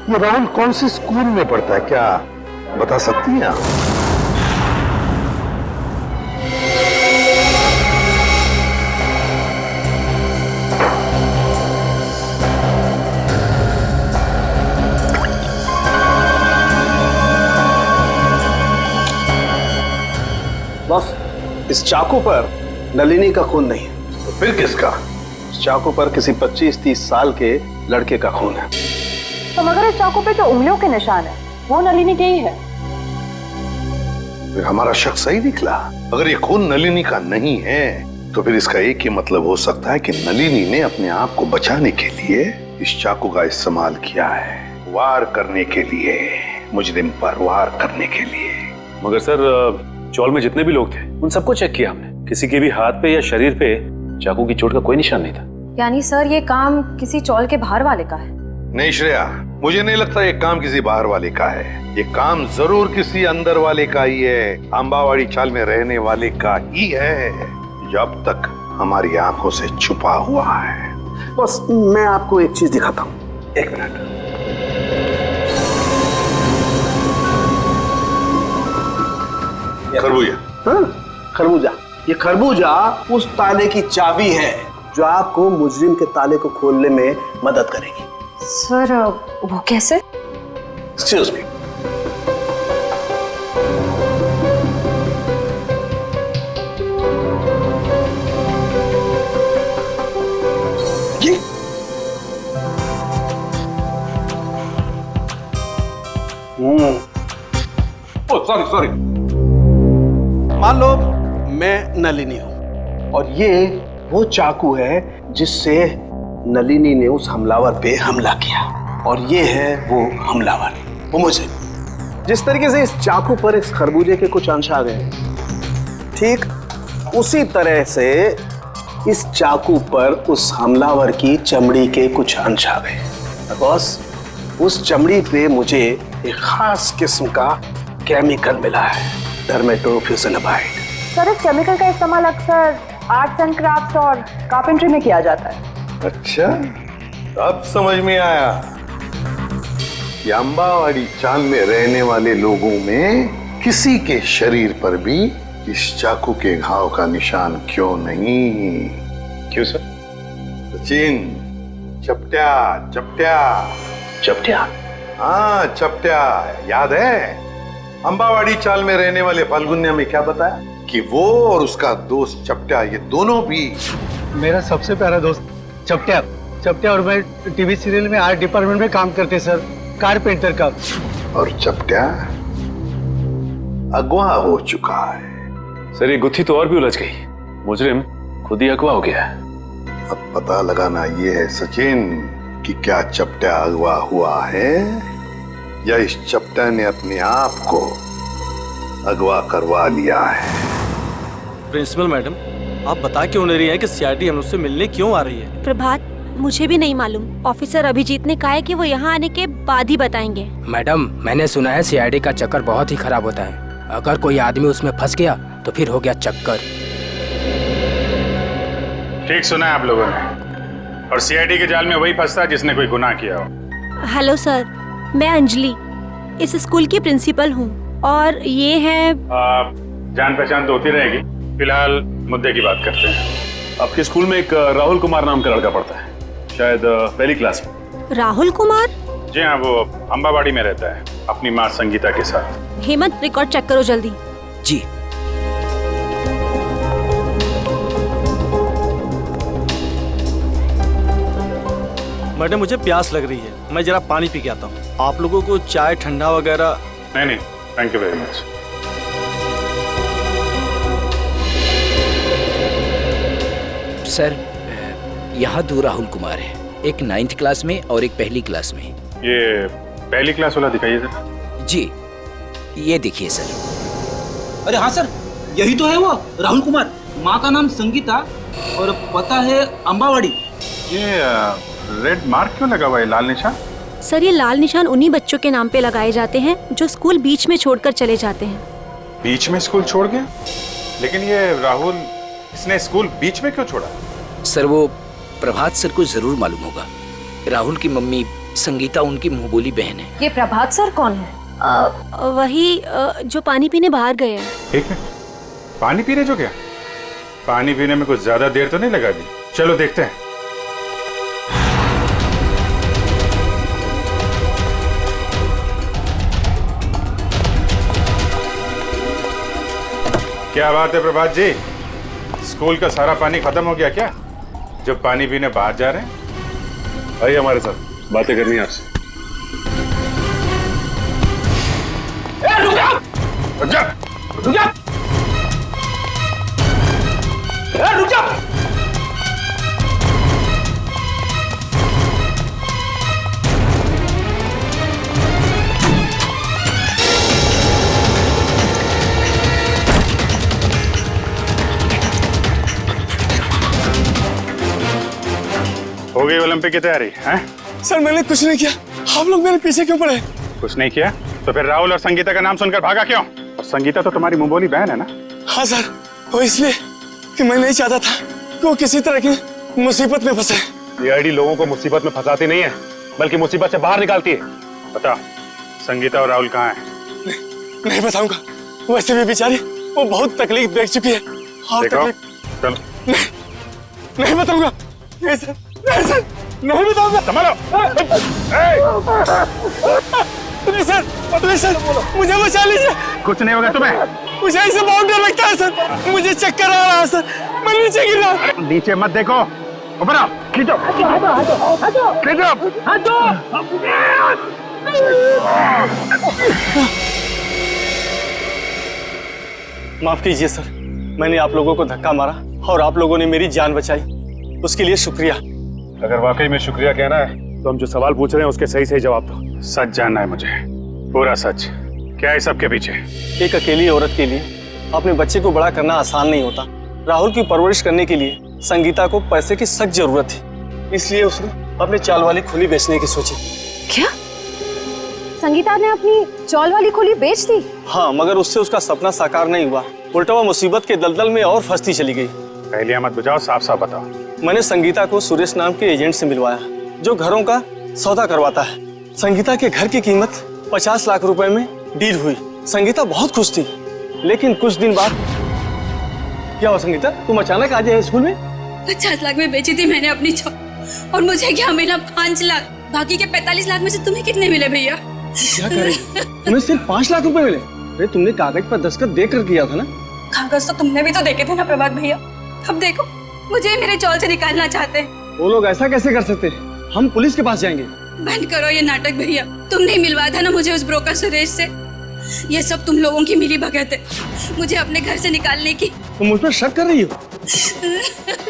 ये राहुल कौन से स्कूल में पढ़ता है, क्या बता सकती हैं आप? बॉस, इस चाकू पर नलिनी का खून नहीं है। तो फिर किसका? इस चाकू पर किसी 25-30 साल के लड़के का खून है। तो मगर इस चाकू पे जो उंगलियों के निशान है वो नलिनी के ही है। फिर हमारा शक सही निकला। अगर ये खून नलिनी का नहीं है तो फिर इसका एक ही मतलब हो सकता है कि नलिनी ने अपने आप को बचाने के लिए इस चाकू का इस्तेमाल किया है, वार करने के लिए, मुजरिम पर वार करने के लिए। मगर सर चौल में जितने भी लोग थे उन सबको चेक किया हमने, किसी के भी हाथ पे या शरीर पे चाकू की चोट का कोई निशान नहीं था। यानी सर ये काम किसी चौल के बाहर वाले का है? नहीं श्रेया, मुझे नहीं लगता ये काम किसी बाहर वाले का है। ये काम जरूर किसी अंदर वाले का ही है, अंबावाड़ी चाल में रहने वाले का ही है, जो अब तक हमारी आंखों से छुपा हुआ है। बस मैं आपको एक चीज दिखाता हूँ, एक मिनट। खरबूजा। हाँ, खरबूजा। ये खरबूजा उस ताले की चाबी है जो आपको मुजरिम के ताले को खोलने में मदद करेगी। सर वो कैसे? Excuse me. सॉरी। मान लो मैं नलिनी हूं और ये वो चाकू है जिससे नलिनी ने उस हमलावर पे हमला किया, और ये है वो हमलावर, वो मुझे। जिस तरीके से इस चाकू पर इस खरबूजे के कुछ अंश आ गए, ठीक उसी तरह से इस चाकू पर उस हमलावर की चमड़ी के कुछ अंश आ गए। बॉस, उस चमड़ी पे मुझे एक खास किस्म का केमिकल मिला है, डर्मेटोफ्यूजिनामाइड। सर इस केमिकल का इस्तेमाल अक्सर आर्ट्स एंड क्राफ्ट्स और कारपेंट्री में किया जाता है। अच्छा, अब समझ में आया कि अंबावाड़ी चाल में रहने वाले लोगों में किसी के शरीर पर भी इस चाकू के घाव का निशान क्यों नहीं। क्यों सर? सचिन, चपट्या चपट्या चपट्या, हाँ चपट्या, याद है? अंबावाड़ी चाल में रहने वाले फाल्गुन्या में क्या बताया कि वो और उसका दोस्त चपट्या, ये दोनों भी मेरा सबसे प्यारा दोस्त चपट्या और मैं टीवी सीरियल में आर्ट डिपार्टमेंट में काम करते सर, कारपेंटर का। और चपट्या अगवा हो चुका है। सर ये गुत्थी तो और भी उलझ गई, मुजरिम खुद ही अगवा हो गया है। अब पता लगाना ये है सचिन कि क्या चपट्या अगवा हुआ है या इस चपट्या ने अपने आप को अगवा करवा लिया है। प्रिंसिपल मैडम, आप बता क्यों नहीं रही हैं कि सीआईडी हम उससे मिलने क्यों आ रही है? प्रभात, मुझे भी नहीं मालूम। ऑफिसर अभिजीत ने कहा है कि वो यहाँ आने के बाद ही बताएंगे। मैडम, मैंने सुना है सीआईडी का चक्कर बहुत ही खराब होता है। अगर कोई आदमी उसमें फंस गया तो फिर हो गया चक्कर। ठीक सुना है आप लोगों ने, और सीआईडी के जाल में वही फंसता है जिसने कोई गुनाह किया हो। हेलो सर, मैं अंजलि इस स्कूल की प्रिंसिपल हूँ, और ये है जान पहचान तो होती रहेगी, फिलहाल मुद्दे की बात करते हैं। आपके स्कूल में एक राहुल कुमार नाम का लड़का पढ़ता है, शायद पहली क्लास में। राहुल कुमार? जी हाँ, वो अंबावाड़ी में रहता है। अपनी माँ संगीता के साथ। हेमंत रिकॉर्ड चेक करो जल्दी। जी। मैडम मुझे प्यास लग रही है, मैं जरा पानी पी के आता हूँ। आप लोगों को चाय ठंडा वगैरह? नहीं, thank you very much. Sir, यहाँ 2 राहुल कुमार है, एक 9th क्लास में और एक पहली क्लास में। ये पहली क्लास वाला दिखाइए सर। जी, ये देखिए सर। अरे हाँ सर, यही तो है वो राहुल कुमार। माँ का नाम संगीता और पता है अम्बावाड़ी। ये रेड मार्क क्यों लगा हुआ है, लाल निशान? सर ये लाल निशान उन्हीं बच्चों के नाम पे लगाए जाते हैं जो स्कूल बीच में छोड़कर चले जाते हैं। बीच में स्कूल छोड़ गया? लेकिन ये राहुल, इसने स्कूल बीच में क्यों छोड़ा? सर वो प्रभात सर को जरूर मालूम होगा। राहुल की मम्मी संगीता उनकी मुंहबोली बहन है। ये प्रभात सर कौन है? वही जो पानी पीने बाहर गए हैं। ठीक है, पानी पीने जो गया? पानी पीने में कुछ ज्यादा देर तो नहीं लगा दी? चलो देखते हैं। क्या बात है प्रभात जी, स्कूल का सारा पानी खत्म हो गया क्या, जब पानी पीने बाहर जा रहे हैं? आइए हमारे साथ, बातें करनी है आपसे। रुक जा! रुक जा! रुक जा! रुक जा! हो गई ओलंपिक की तैयारी हैं? सर मैंने कुछ नहीं किया, आप लोग मेरे पीछे क्यों पड़े? कुछ नहीं किया तो फिर राहुल और संगीता का नाम सुनकर भागा क्यों? और संगीता तो तुम्हारी मुंहबोली बहन है ना? हाँ सर, वो इसलिए कि मैं नहीं चाहता था कि वो किसी तरह की मुसीबत में फंसे। ये आईडी लोगों को मुसीबत में फंसाती नहीं है, बल्कि मुसीबत से बाहर निकालती है। बता, संगीता और राहुल कहाँ हैं? नहीं बताऊंगा, वैसे भी बेचारी वो बहुत तकलीफ देख चुकी है। देखो, चलो। नहीं बताऊंगा, नहीं सर, नहीं सर, नहीं बताऊंगा। संभालो। नहीं सर, नहीं सर, मुझे बचा लीजिए। कुछ नहीं होगा तुम्हें। मुझे ऐसे बहुत डर लगता है सर, मुझे चक्कर आ रहा है सर, मैं नीचे गिर रहा हूँ। नीचे मत देखो, ऊपर आओ, खींचो, खींचो। माफ कीजिए सर, मैंने आप लोगों को धक्का मारा और आप लोगों ने मेरी जान बचाई, उसके लिए शुक्रिया। अगर वाकई में शुक्रिया कहना है तो हम जो सवाल पूछ रहे हैं उसके सही सही जवाब दो। सच जानना है मुझे, पूरा सच। क्या है सबके पीछे? एक अकेली औरत के लिए अपने बच्चे को बड़ा करना आसान नहीं होता। राहुल की परवरिश करने के लिए संगीता को पैसे की सख्त जरूरत थी, इसलिए उसने अपने चाल वाली खुली बेचने की सोची। क्या? संगीता ने अपनी चौल वाली खुली बेच दी? हाँ, मगर उससे उसका सपना साकार नहीं हुआ, उल्टा वो मुसीबत के दलदल में और फंसती चली गई। पहले मत बुझाओ, साफ साफ बताओ। मैंने संगीता को सुरेश नाम के एजेंट से मिलवाया, जो घरों का सौदा करवाता है। संगीता के घर की कीमत 50 लाख रुपए में डील हुई। संगीता बहुत खुश थी, लेकिन कुछ दिन बाद क्या हुआ? संगीता, तुम अचानक आ जाए स्कूल में? 50 लाख में बेची थी मैंने अपनी चौल, और मुझे क्या मिला? 5 लाख। बाकी के 45 लाख में से तुम्हें कितने मिले भैया? क्या करे? तुम्हें सिर्फ 5 लाख रुपए मिले? अरे तुमने कागज पर दस्तखत देकर किया था ना? कागज तो तुमने भी तो देखे थे ना प्रभात भैया। अब देखो, मुझे मेरे चौल से निकालना चाहते हैं। वो लोग ऐसा कैसे कर सकते हैं? हम पुलिस के पास जाएंगे। बंद करो ये नाटक भैया, तुमने ही मिलवाया था ना मुझे उस ब्रोकर सुरेश से। ये सब तुम लोगों की मिली भगत है, मुझे अपने घर से निकालने की। तुम मुझ पर शक कर रही हो?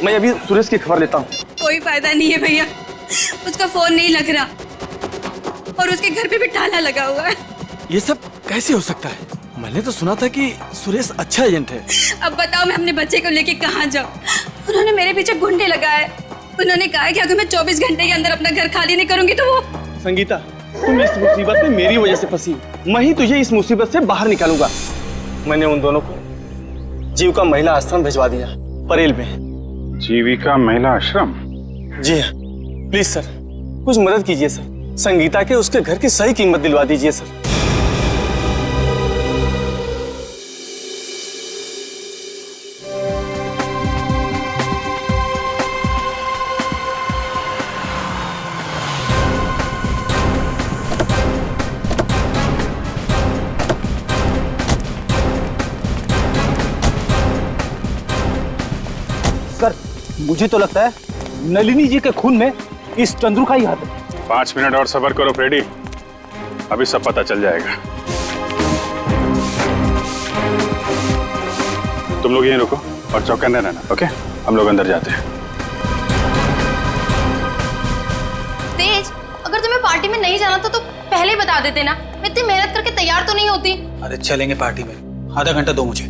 मैं अभी सुरेश की खबर लेता हूँ। कोई फायदा नहीं है भैया, उसका फोन नहीं लग रहा और उसके घर पे भी ताला लगा हुआ है। ये सब कैसे हो सकता है? मैंने तो सुना था कि सुरेश अच्छा एजेंट है। अब बताओ मैं अपने बच्चे को लेके कहाँ जाऊँ? उन्होंने मेरे पीछे गुंडे लगाए। उन्होंने कहा कि अगर मैं 24 घंटे के अंदर अपना घर खाली नहीं करूंगी तो वो। संगीता, तुम इस मुसीबत में मेरी वजह से फंसी, मैं ही तुझे इस मुसीबत से बाहर निकालूंगा। मैंने उन दोनों को जीविका महिला आश्रम भिजवा दिया, परेल में। जीविका महिला आश्रम? जी हाँ, प्लीज सर, कुछ मदद कीजिए सर। संगीता के उसके घर की सही कीमत दिलवा दीजिए सर। मुझे तो लगता है नलिनी जी के खून में इस चंद्रू का ही हाथ है। 5 मिनट और सब्र करो फ्रेडी, अभी सब पता चल जाएगा। तुम लोग यहीं रुको और चौकन्ने रहना, ओके? हम लोग अंदर जाते हैं। तेज, अगर तुम्हें पार्टी में नहीं जाना तो पहले ही बता देते ना, मैं इतनी मेहनत करके तैयार तो नहीं होती। अरे चलेंगे पार्टी में, आधा घंटा दो मुझे।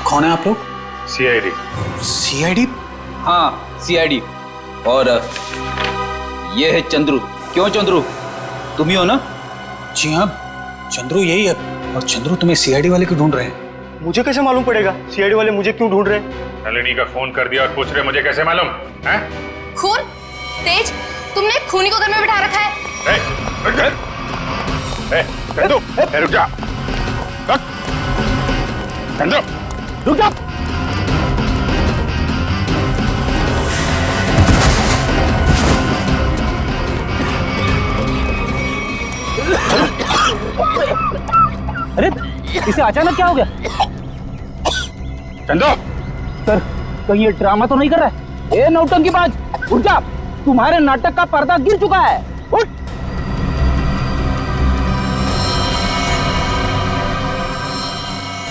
कौन है आप लोग? सीआईडी। सीआईडी? हाँ सीआईडी। और ये है चंद्रू। क्यों चंद्रू, तुम ही हो ना? जी हाँ, चंद्रू यही है। और चंद्रू तुम्हें सीआईडी वाले क्यों ढूंढ रहे हैं? मुझे कैसे मालूम पड़ेगा सीआईडी वाले मुझे क्यों ढूंढ रहे हैं? नलिनी का फोन कर दिया और पूछ रहे मुझे कैसे मालूम है? खून? तेज, तुमने खूनी को घर में बिठा रखा है। रुक जा, रुक जा। अरे इसे अचानक क्या हो गया? चंदो सर, कहीं ये ड्रामा तो नहीं कर रहा है? ए नौटंकीबाज, उठ जा, तुम्हारे नाटक का पर्दा गिर चुका है, उठ।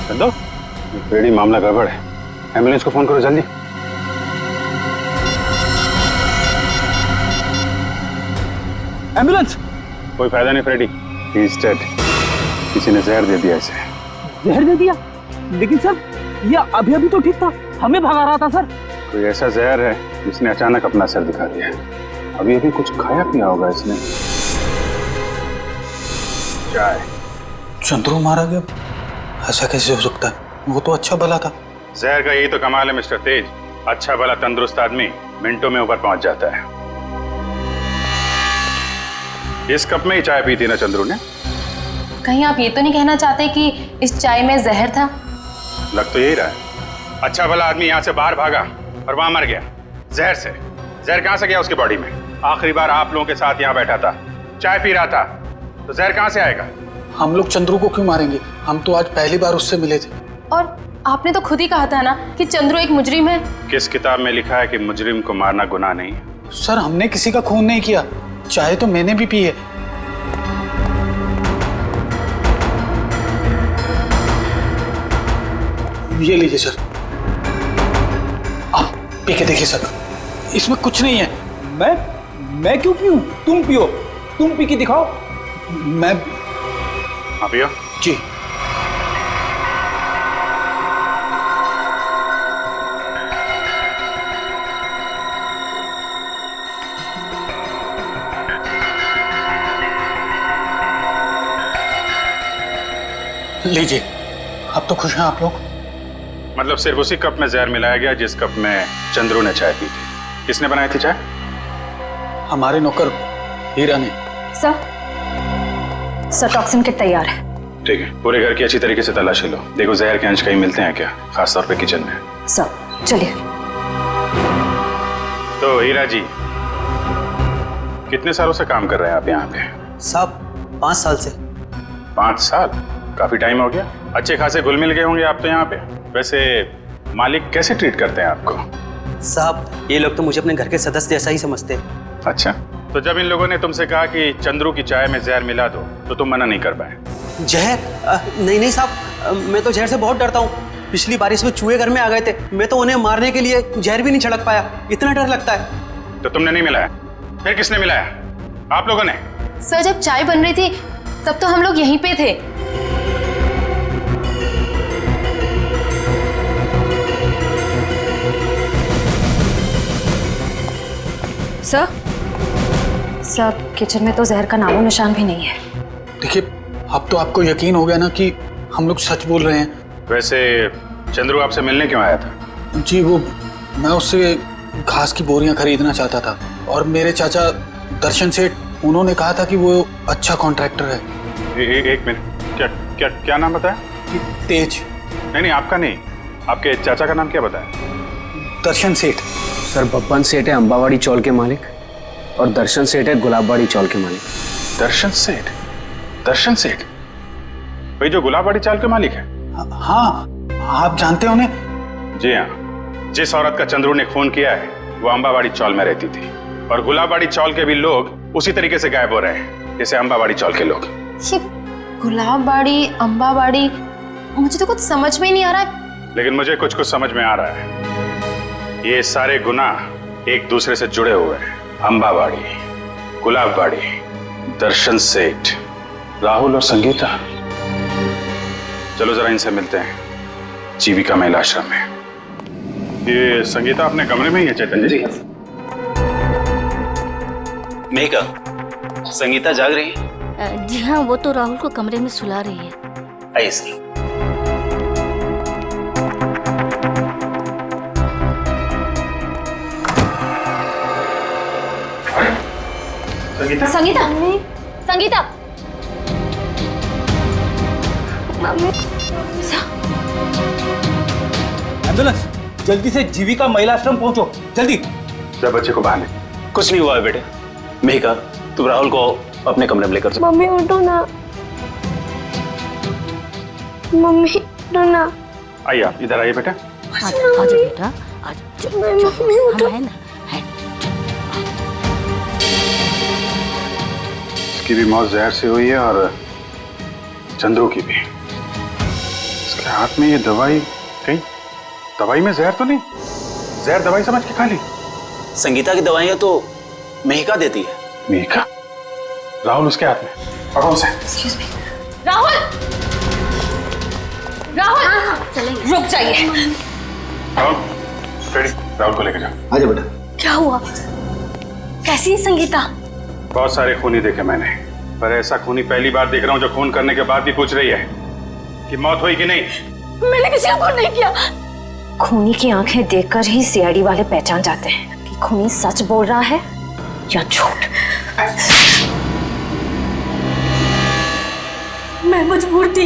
चंदो, फ्रेडी मामला गड़बड़ है, एम्बुलेंस को फोन करो जल्दी। एम्बुलेंस? कोई फायदा नहीं फ्रेडी, ही इज डेड। किसी ने जहर दे दिया इसे। जहर दे दिया? लेकिन सर ये अभी अभी तो ठीक था, हमें भगा रहा था सर। कोई ऐसा जहर है जिसने अचानक अपना सर दिखा दिया। अभी अभी कुछ खाया पिया होगा इसने। चाय। चंद्रू मारा गया? ऐसा कैसे हो सकता है? वो तो अच्छा भला था। जहर का यही तो कमाल है मिस्टर तेज, अच्छा भला तंदुरुस्त आदमी मिनटों में ऊपर पहुंच जाता है। इस कप में ही चाय पी थी ना चंद्रू ने? कहीं आप ये तो नहीं कहना चाहते कि इस चाय में जहर था? लग तो यही रहा है। अच्छा भला आदमी यहाँ से बाहर भागा और वहां मर गया जहर से। जहर कहां से गया उसकी बॉडी में? आखिरी बार आप लोगों के साथ यहाँ बैठा था, चाय पी रहा था, तो जहर कहां से आएगा? हम लोग चंद्रू को क्यों मारेंगे? हम तो आज पहली बार उससे मिले थे। और आपने तो खुद ही कहा था ना कि चंद्रू एक मुजरिम है। किस किताब में लिखा है कि मुजरिम को मारना गुनाह नहीं है? सर, हमने किसी का खून नहीं किया, चाय तो मैंने भी पी है। ये लीजिए सर, आप पी के देखिए सर, इसमें कुछ नहीं है। मैं क्यों पीऊं? तुम पियो, तुम पी के दिखाओ। मैं हाँ पियो जी। लीजिए, अब तो खुश हैं आप लोग? मतलब सिर्फ उसी कप में जहर मिलाया गया जिस कप में चंद्रू ने चाय पी थी। किसने बनाई थी चाय? हमारे नौकर हीरा ने। सर टॉक्सिन किट तैयार है। ठीक है, पूरे घर की अच्छी तरीके से तलाशी लो, देखो जहर के अंश कहीं मिलते हैं क्या, खासतौर पे किचन में। सर चलिए। तो हीरा जी, कितने सालों से काम कर रहे हैं आप यहाँ पे? साहब 5 साल से। 5 साल? काफी टाइम हो गया। अच्छे खासे घुल मिल गए होंगे आप तो यहाँ पे। वैसे मालिक कैसे ट्रीट करते हैं आपको? साहब, ये लोग तो मुझे अपने घर के सदस्य जैसा ही समझते हैं। अच्छा, तो जब इन लोगों ने तुमसे कहा कि चंद्रू की चाय में जहर मिला दो, तो तुम मना नहीं कर पाए? जहर? नहीं साहब, मैं तो जहर से बहुत डरता हूँ। पिछली बारिश में चूहे घर में आ गए थे, मैं तो उन्हें मारने के लिए जहर भी नहीं छिड़क पाया, इतना डर लगता है। तो तुमने नहीं मिलाया? फिर किसने मिलाया? आप लोगों ने? सर, जब चाय बन रही थी तब तो हम लोग यहीं पे थे। सर, किचन में तो जहर का नामो निशान भी नहीं है। देखिए, अब तो आपको यकीन हो गया ना कि हम लोग सच बोल रहे हैं। वैसे चंद्रू आपसे मिलने क्यों आया था? जी, वो मैं उससे घास की बोरियां खरीदना चाहता था, और मेरे चाचा दर्शन सेठ, उन्होंने कहा था कि वो अच्छा कॉन्ट्रैक्टर है। एक मिनट, क्या नाम बताया? तेज। नहीं, आपका नहीं, आपके चाचा का नाम क्या बताया? दर्शन सेठ। सर, बब्बन सेठ है अंबावाड़ी चौल के मालिक, और दर्शन सेठ है गुलाबवाड़ी चौल के मालिक। दर्शन सेठ? दर्शन सेठ वही जो गुलाबवाड़ी चाल के मालिक है? हाँ, आप जानते हो उन्हें? जी हाँ, जिस औरत का चंद्रू ने खून किया है वो अंबावाड़ी चौल में रहती थी, और गुलाबबाड़ी चौल के भी लोग उसी तरीके से गायब हो रहे हैं जैसे अंबावाड़ी चौल के लोग। ये गुलाबबाड़ी, अंबावाड़ी, मुझे तो कुछ समझ में ही नहीं आ रहा। लेकिन मुझे कुछ कुछ समझ में आ रहा है। ये सारे गुनाह एक दूसरे से जुड़े हुए हैं। अंबावाड़ी, गुलाबबाड़ी, दर्शन सेठ, राहुल और संगीता। चलो जरा इनसे मिलते हैं जीविका महिला आश्रम में। ये संगीता अपने कमरे में ही है चैतन्य जी? मेघा, संगीता जाग रही है? जी हाँ, वो तो राहुल को कमरे में सुला रही है। आइए सर। संगीता, संगीता, संगीता। एम्बुलेंस, जल्दी से जीविका महिला आश्रम पहुंचो, जल्दी। जब बच्चे को बाहर ले। कुछ नहीं हुआ है बेटे। मेघा, तुम राहुल को अपने कमरे में लेकर जाओ। मम्मी उठो ना, मम्मी उठो ना। आइए आप इधर आइए बेटा। आजा बेटा, आजा। मम्मी उठो। है ना, है। इसकी भी मौत जहर से हुई है और चंद्रू की भी। इसके हाथ में ये दवाई, कहीं दवाई में जहर तो नहीं? जहर दवाई समझ के खा ली? संगीता की दवाइयां तो मेहिका देती है। मेहिका? राहुल उसके हाथ में, पकड़ो उसे। Excuse me. राहुल, राहुल, रुक जाइए। राहुल, रेडी, राहुल को लेकर जाओ। आजा बेटा। क्या हुआ? कैसी है संगीता? बहुत सारे खूनी देखे मैंने, पर ऐसा खूनी पहली बार देख रहा हूँ जो खून करने के बाद भी पूछ रही है कि मौत हुई कि नहीं। मैंने किसी को खून नहीं किया। खूनी की आंखें देखकर ही सीआईडी वाले पहचान जाते हैं कि खूनी सच बोल रहा है या झूठ। मैं मजबूर थी,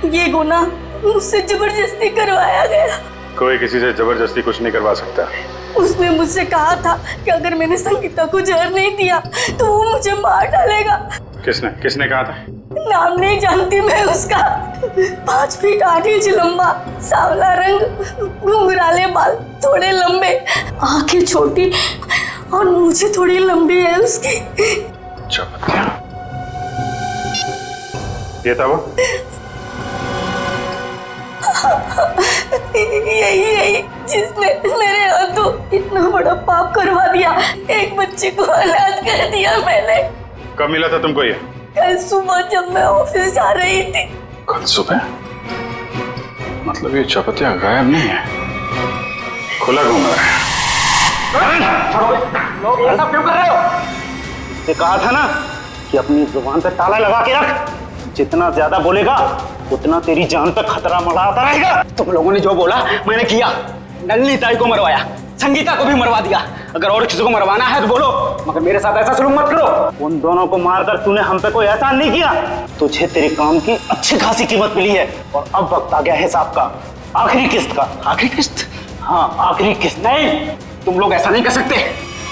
ये गुनाह मुझसे जबरदस्ती करवाया गया। कोई किसी से जबरदस्ती कुछ नहीं करवा सकता। उसने मुझसे कहा था कि अगर मैंने संगीता को जहर नहीं दिया तो वो मुझे मार डालेगा। किसने किसने कहा था? नाम नहीं जानती मैं उसका। 5 फीट 8 इंच लंबा, सांवला रंग, घुंघराले बाल, थोड़े लंबे, आंखें छोटी और मुझे थोड़ी लंबी है उसकी। ये था वो? यही जिसने मेरे हाथों इतना बड़ा पाप करवा दिया। एक बच्चे को अनाथ कर दिया मैंने। कब मिला था तुमको ये? कल सुबह जब मैं ऑफिस जा रही थी। कल सुबह? मतलब ये चपतिया गायब नहीं है, खुला घूम रहा है। ऐसा क्यों कर रहे हो? ते कहा था ना कि अपनी जुबान पे ताला लगा के रख। जितना ज्यादा बोलेगा उतना तेरी जान पे खतरा मंडराता रहेगा। तुम लोगों ने जो बोला मैंने किया। नलिनी ताई को मरवाया, संगीता को भी मरवा दिया। अगर और किसी को मरवाना है तो बोलो, मगर मेरे साथ ऐसा सलूक मत करो। उन दोनों को मारकर तूने हम पे कोई एहसान नहीं किया। तुझे तेरे काम की अच्छी खासी कीमत मिली है और अब वक्त आ गया हिसाब का, आखिरी किस्त का। आखिरी किस्त? हाँ, आखिरी किस्त। नहीं, तुम लोग ऐसा नहीं कर सकते।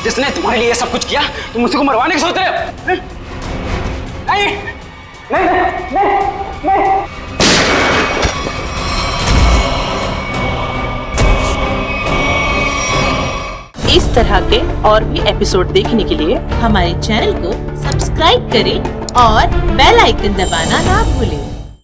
जिसने तुम्हारे लिए सब कुछ किया तुम उसी को मरवाने की सोच रहे हो? नहीं, नहीं, नहीं, नहीं। इस तरह के और भी एपिसोड देखने के लिए हमारे चैनल को सब्सक्राइब करें और बेल आइकन दबाना ना भूलें।